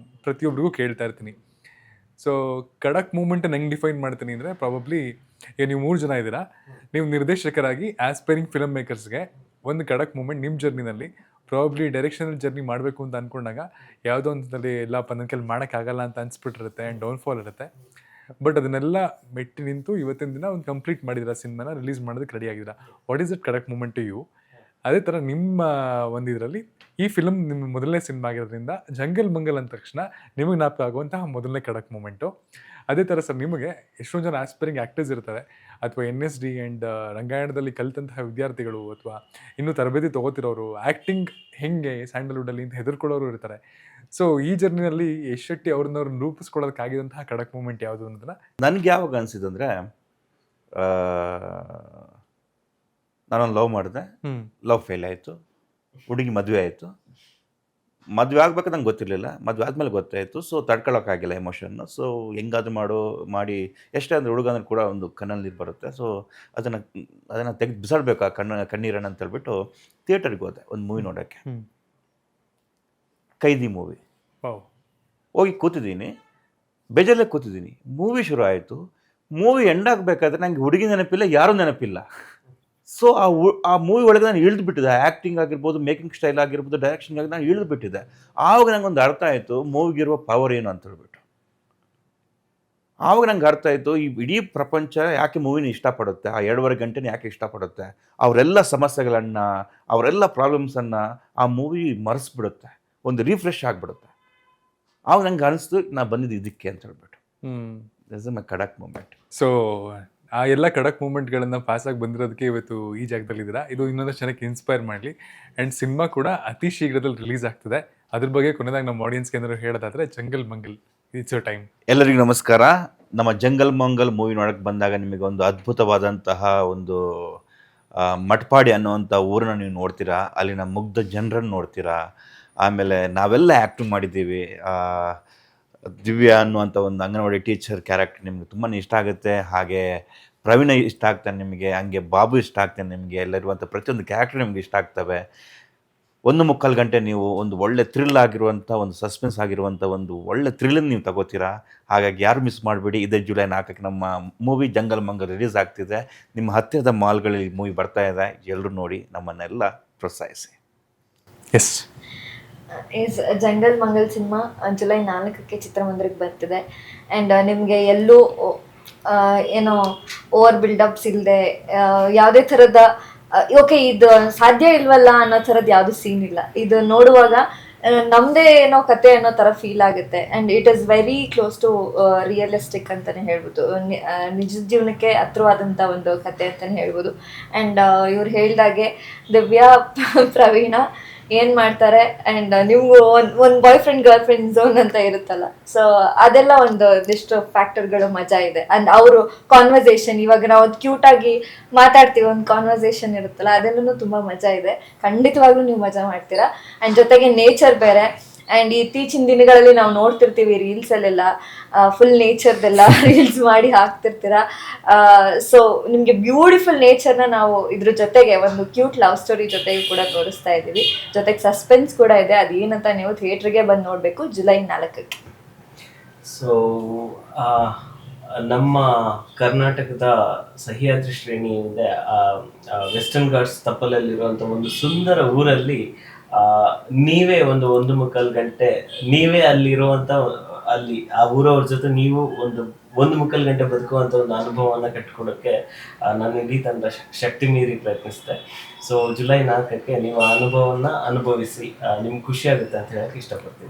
ಪ್ರತಿಯೊಬ್ಬರಿಗೂ ಕೇಳ್ತಾ ಇರ್ತೀನಿ. ಸೊ ಖಡಕ್ ಮೂಮೆಂಟನ್ನು ಹೆಂಗೆ ಡಿಫೈನ್ ಮಾಡ್ತೀನಿ ಅಂದರೆ, ಪ್ರಾಬಬ್ಲಿ ಈಗ ನೀವು 3 ಜನ ಇದ್ದೀರಾ, ನೀವು ನಿರ್ದೇಶಕರಾಗಿ ಆಸ್ಪೈರಿಂಗ್ ಫಿಲಮ್ ಮೇಕರ್ಸ್ಗೆ ಒಂದು ಖಡಕ್ ಮೂಮೆಂಟ್ ನಿಮ್ಮ ಜರ್ನಿನಲ್ಲಿ, ಪ್ರಾಬಬ್ಲಿ ಡೈರೆಕ್ಷನಲ್ ಜರ್ನಿ ಮಾಡಬೇಕು ಅಂತ ಅಂದ್ಕೊಂಡಾಗ ಯಾವುದೋ ಒಂದಲ್ಲಿ ಎಲ್ಲಪ್ಪ ನನ್ನ ಕೈಲಿ ಮಾಡೋಕ್ಕಾಗಲ್ಲ ಅಂತ ಅನ್ಸ್ಬಿಟ್ಟಿರುತ್ತೆ, ಆ್ಯಂಡ್ ಡೌನ್ಫಾಲ್ ಇರುತ್ತೆ. ಬಟ್ ಅದನ್ನೆಲ್ಲ ಮೆಟ್ಟಿ ನಿಂತು ಇವತ್ತಿನ ದಿನ ಒಂದು ಕಂಪ್ಲೀಟ್ ಮಾಡಿದಿರ, ಸಿನಿಮಾನ ರಿಲೀಸ್ ಮಾಡೋದಕ್ಕೆ ರೆಡಿ ಆಗಿದ್ದೀರಾ. ವಾಟ್ ಈಸ್ ಇಟ್ ಖಡಕ್ ಮೂಮೆಂಟ್ ಟು ಯು? ಅದೇ ಥರ ನಿಮ್ಮ ಒಂದು ಇದರಲ್ಲಿ ಈ ಫಿಲಮ್ ನಿಮ್ಮ ಮೊದಲನೇ ಸಿನಿಮಾ ಆಗಿರೋದ್ರಿಂದ ಜಂಗಲ್ ಮಂಗಲ್ ಅಂದ ತಕ್ಷಣ ನಿಮಗೆ ಜ್ಞಾಪಕ ಆಗುವಂತಹ ಮೊದಲನೇ ಖಡಕ್ ಮೂಮೆಂಟು. ಅದೇ ಥರ ಸರ್, ನಿಮಗೆ ಎಷ್ಟೊಂದು ಜನ ಆಸ್ಪೈರಿಂಗ್ ಆ್ಯಕ್ಟರ್ಸ್ ಇರ್ತಾರೆ, ಅಥವಾ NSD ಆ್ಯಂಡ್ ರಂಗಾಯಣದಲ್ಲಿ ಕಲಿತಂತಹ ವಿದ್ಯಾರ್ಥಿಗಳು, ಅಥವಾ ಇನ್ನೂ ತರಬೇತಿ ತೊಗೋತಿರೋರು, ಆ್ಯಕ್ಟಿಂಗ್ ಹೆಂಗೆ ಸ್ಯಾಂಡಲ್ವುಡಲ್ಲಿ ಅಂತ ಹೆದರ್ಕೊಳ್ಳೋರು ಇರ್ತಾರೆ. ಸೊ ಈ ಜರ್ನಿನಲ್ಲಿ ಯಶ್ ಶೆಟ್ಟಿ ಅವ್ರನ್ನವ್ರು ರೂಪಿಸ್ಕೊಳ್ಳೋದಕ್ಕಾಗಿದಂತಹ ಖಡಕ್ ಮೂಮೆಂಟ್ ಯಾವುದು ಅನ್ನೋದನ್ನ ನನಗೆ ಯಾವಾಗ ಅನಿಸಿದಂದರೆ, ನಾನೊಂದು ಲವ್ ಮಾಡಿದೆ, ಲವ್ ಫೇಲ್ ಆಯಿತು, ಹುಡುಗಿ ಮದುವೆ ಆಯಿತು. ಮದುವೆ ಆಗ್ಬೇಕು ನಂಗೆ ಗೊತ್ತಿರಲಿಲ್ಲ, ಮದುವೆ ಆದಮೇಲೆ ಗೊತ್ತಾಯಿತು. ಸೊ ತಡ್ಕೊಳ್ಳೋಕ್ಕಾಗಿಲ್ಲ ಎಮೋಷನ್ನು. ಸೊ ಹೆಂಗಾದ್ರೂ ಮಾಡಿ ಎಷ್ಟೇ ಅಂದರೆ ಹುಡುಗ ಅಂದ್ರೆ ಕೂಡ ಒಂದು ಕಣ್ಣಲ್ಲಿ ನೀರು ಬರುತ್ತೆ. ಸೊ ಅದನ್ನು ತೆಗೆದು ಬಿಸಾಡಬೇಕು ಆ ಕಣ್ಣೀರನ್ನು ಅಂತ ಹೇಳ್ಬಿಟ್ಟು ಥಿಯೇಟರ್ಗೆ ಹೋದೆ ಒಂದು ಮೂವಿ ನೋಡೋಕ್ಕೆ. ಕೈದಿ ಮೂವಿ ಹೋಗಿ ಕೂತಿದ್ದೀನಿ, ಬೇಜಾರಲ್ಲೇ ಕೂತಿದ್ದೀನಿ. ಮೂವಿ ಶುರು ಆಯಿತು. ಮೂವಿ ಎಂಡ್ ಆಗಬೇಕಾದ್ರೆ ನನಗೆ ಹುಡುಗಿ ನೆನಪಿಲ್ಲ, ಯಾರೂ ನೆನಪಿಲ್ಲ. ಸೊ ಆ ಮೂವಿ ಒಳಗೆ ನಾನು ಇಳಿದು ಬಿಟ್ಟಿದ್ದೆ. ಆ್ಯಕ್ಟಿಂಗ್ ಆಗಿರ್ಬೋದು, ಮೇಕಿಂಗ್ ಸ್ಟೈಲ್ ಆಗಿರ್ಬೋದು, ಡೈರೆಕ್ಷನ್ ಆಗಿ ನಾನು ಇಳಿದು ಬಿಟ್ಟಿದ್ದೆ. ಆವಾಗ ನಂಗೊಂದು ಅರ್ಥ ಆಯಿತು ಮೂವಿಗಿರುವ ಪವರ್ ಏನು ಅಂತ ಹೇಳ್ಬಿಟ್ಟು. ಆವಾಗ ನಂಗೆ ಅರ್ಥ ಆಯಿತು, ಈ ಇಡೀ ಪ್ರಪಂಚ ಯಾಕೆ ಮೂವಿನ ಇಷ್ಟಪಡುತ್ತೆ, ಆ 2.5 ಗಂಟೆನ ಯಾಕೆ ಇಷ್ಟಪಡುತ್ತೆ, ಅವರೆಲ್ಲ ಸಮಸ್ಯೆಗಳನ್ನು, ಅವರೆಲ್ಲ ಪ್ರಾಬ್ಲಮ್ಸನ್ನು ಆ ಮೂವಿ ಮರೆಸ್ಬಿಡುತ್ತೆ, ಒಂದು ರಿಫ್ರೆಶ್ ಆಗಿಬಿಡುತ್ತೆ. ಆವಾಗ ನಂಗೆ ಅನಿಸ್ತು ನಾ ಬಂದಿದ್ದು ಇದಕ್ಕೆ ಅಂತ ಹೇಳ್ಬಿಟ್ಟು. ದಿಸ್ ಇಸ್ ಮೈ ಖಡಕ್ ಮೂಮೆಂಟ್. ಸೊ ಆ ಎಲ್ಲ ಖಡಕ್ ಮೂಮೆಂಟ್ಗಳನ್ನು ಪಾಸಾಗಿ ಬಂದಿರೋದಕ್ಕೆ ಇವತ್ತು ಈ ಜಾಗದಲ್ಲಿದ್ದೀರಾ. ಇದು ಇನ್ನೊಂದು ಜನಕ್ಕೆ ಇನ್ಸ್ಪೈರ್ ಮಾಡಲಿ. ಆ್ಯಂಡ್ ಸಿನಿಮಾ ಕೂಡ ಅತಿ ಶೀಘ್ರದಲ್ಲಿ ರಿಲೀಸ್ ಆಗ್ತದೆ. ಅದ್ರ ಬಗ್ಗೆ ಕೊನೆಯದಾಗಿ ನಮ್ಮ ಆಡಿಯನ್ಸ್ಗೆ ಏನಾದ್ರು ಹೇಳೋದಾದರೆ, jungle Mangal, it's your time. ಎಲ್ಲರಿಗೂ ನಮಸ್ಕಾರ. ನಮ್ಮ ಜಂಗಲ್ ಮಂಗಲ್ ಮೂವಿ ನೋಡೋಕ್ಕೆ ಬಂದಾಗ ನಿಮಗೆ ಒಂದು ಅದ್ಭುತವಾದಂತಹ ಒಂದು ಮಟ್ಪಾಡಿ ಅನ್ನೋವಂಥ ಊರನ್ನ ನೀವು ನೋಡ್ತೀರಾ, ಅಲ್ಲಿನ ಮುಗ್ಧ ಜನರನ್ನು ನೋಡ್ತೀರಾ. ಆಮೇಲೆ ನಾವೆಲ್ಲ ಆ್ಯಕ್ಟಿಂಗ್ ಮಾಡಿದ್ದೀವಿ. ದಿವ್ಯಾ ಅನ್ನುವಂಥ ಒಂದು ಅಂಗನವಾಡಿ ಟೀಚರ್ ಕ್ಯಾರೆಕ್ಟರ್ ನಿಮಗೆ ತುಂಬಾ ಇಷ್ಟ ಆಗುತ್ತೆ. ಹಾಗೆ ಪ್ರವೀಣ ಇಷ್ಟ ಆಗ್ತಾನೆ ನಿಮಗೆ, ಹಂಗೆ ಬಾಬು ಇಷ್ಟ ಆಗ್ತಾನೆ ನಿಮಗೆ, ಎಲ್ಲರಿರುವಂಥ ಪ್ರತಿಯೊಂದು ಕ್ಯಾರೆಕ್ಟರ್ ನಿಮ್ಗೆ ಇಷ್ಟ ಆಗ್ತವೆ. 1.25 ಗಂಟೆ ನೀವು ಒಂದು ಒಳ್ಳೆ ಥ್ರಿಲ್ ಆಗಿರುವಂಥ, ಒಂದು ಸಸ್ಪೆನ್ಸ್ ಆಗಿರುವಂಥ ಒಂದು ಒಳ್ಳೆ ಥ್ರಿಲ್ಲನ್ನು ನೀವು ತಗೋತೀರಾ. ಹಾಗಾಗಿ ಯಾರು ಮಿಸ್ ಮಾಡಬೇಡಿ. ಇದೇ ಜುಲೈ 4ಕ್ಕೆ ನಮ್ಮ ಮೂವಿ ಜಂಗಲ್ ಮಂಗಲ್ ರಿಲೀಸ್ ಆಗ್ತಿದೆ. ನಿಮ್ಮ ಹತ್ತಿರದ ಮಾಲ್ಗಳಲ್ಲಿ ಮೂವಿ ಬರ್ತಾ ಇದೆ. ಎಲ್ಲರೂ ನೋಡಿ, ನಮ್ಮನ್ನೆಲ್ಲ ಪ್ರೋತ್ಸಾಹಿಸಿ. Yes, is Jungle Mangal cinema July 4ಕ್ಕೆ ಚಿತ್ರಮಂದಿರಕ್ಕೆ ಬರ್ತಿದೆ. ಆ್ಯಂಡ್ ನಿಮಗೆ ಎಲ್ಲೂ ಏನೋ ಓವರ್ ಬಿಲ್ಡಪ್ಸ್ ಇಲ್ಲದೆ, ಯಾವುದೇ ಥರದ ಓಕೆ ಇದು ಸಾಧ್ಯ ಇಲ್ವಲ್ಲ ಅನ್ನೋ ಥರದ್ದು ಯಾವುದು ಸೀನ್ ಇಲ್ಲ. ಇದು ನೋಡುವಾಗ ನಮ್ಮದೇ ಏನೋ ಕತೆ ಅನ್ನೋ ಥರ ಫೀಲ್ ಆಗುತ್ತೆ. And it is very close to realistic ಅಂತಲೇ ಹೇಳ್ಬೋದು. ನಿಜ ಜೀವನಕ್ಕೆ ಹತ್ರವಾದಂಥ ಒಂದು ಕತೆ ಅಂತಲೇ ಹೇಳ್ಬೋದು. ಆ್ಯಂಡ್ ಇವ್ರು ಹೇಳ್ದಾಗೆ ದಿವ್ಯಾ ಪ್ರವೀಣ ಏನು ಮಾಡ್ತಾರೆ, ಆ್ಯಂಡ್ ನಿಮಗೂ ಒಂದು boy friend girl friend zone ಅಂತ ಇರುತ್ತಲ್ಲ, ಸೊ ಅದೆಲ್ಲ ಒಂದಿಷ್ಟು ಫ್ಯಾಕ್ಟರ್ಗಳು ಮಜಾ ಇದೆ. ಆ್ಯಂಡ್ ಅವರು ಕಾನ್ವರ್ಸೇಷನ್, ಇವಾಗ ನಾವು ಒಂದು ಕ್ಯೂಟಾಗಿ ಮಾತಾಡ್ತೀವಿ, ಒಂದು ಕಾನ್ವರ್ಸೇಷನ್ ಇರುತ್ತಲ್ಲ, ಅದೆಲ್ಲೂ ತುಂಬ ಮಜಾ ಇದೆ. ಖಂಡಿತವಾಗ್ಲೂ ನೀವು ಮಜಾ ಮಾಡ್ತೀರಾ. ಆ್ಯಂಡ್ ಜೊತೆಗೆ ನೇಚರ್ ಬೇರೆ. ಆ್ಯಂಡ್ ಇತ್ತೀಚಿನ ದಿನಗಳಲ್ಲಿ ನಾವು ನೋಡ್ತಿರ್ತೀವಿ ರೀಲ್ಸಲ್ಲೆಲ್ಲ ಫುಲ್ ನೇಚರ್ದೆಲ್ಲ ರೀಲ್ಸ್ ಮಾಡಿ ಹಾಕ್ತಿರ್ತೀರ. ಸೊ ನಿಮಗೆ ಬ್ಯೂಟಿಫುಲ್ ನೇಚರ್ನ ನಾವು ಇದ್ರ ಜೊತೆಗೆ ಒಂದು ಕ್ಯೂಟ್ ಲವ್ ಸ್ಟೋರಿ ಜೊತೆಗೆ ಕೂಡ ತೋರಿಸ್ತಾ ಇದ್ದೀವಿ. ಜೊತೆಗೆ ಸಸ್ಪೆನ್ಸ್ ಕೂಡ ಇದೆ. ಅದೇನಂತ ನೀವು ಥಿಯೇಟ್ರಿಗೆ ಬಂದು ನೋಡಬೇಕು ಜುಲೈ 4ಕ್ಕೆ. ಸೊ ನಮ್ಮ ಕರ್ನಾಟಕದ ಸಹ್ಯಾದ್ರಿ ಶ್ರೇಣಿಯಿಂದ ವೆಸ್ಟರ್ನ್ ಘಾಟ್ಸ್ ತಪ್ಪಲಲ್ಲಿರುವಂಥ ಒಂದು ಸುಂದರ ಊರಲ್ಲಿ ನೀವೇ ಒಂದು 1.25 ಗಂಟೆ ನೀವೇ ಅಲ್ಲಿರುವಂಥ, ಅಲ್ಲಿ ಆ ಊರವ್ರ ಜೊತೆ ನೀವು ಒಂದು 1.25 ಗಂಟೆ ಬದುಕುವಂಥ ಒಂದು ಅನುಭವವನ್ನು ಕಟ್ಕೊಡೋಕ್ಕೆ ನಾನು ಇಡೀ ತಂಡ ಶಕ್ತಿ ಮೀರಿ ಪ್ರಯತ್ನಿಸಿದೆ. ಸೊ ಜುಲೈ 4ಕ್ಕೆ ನೀವು ಆ ಅನುಭವವನ್ನು ಅನುಭವಿಸಿ, ನಿಮ್ಗೆ ಖುಷಿ ಆಗುತ್ತೆ ಅಂತ ಹೇಳಕ್ಕೆ ಇಷ್ಟಪಡ್ತೀನಿ.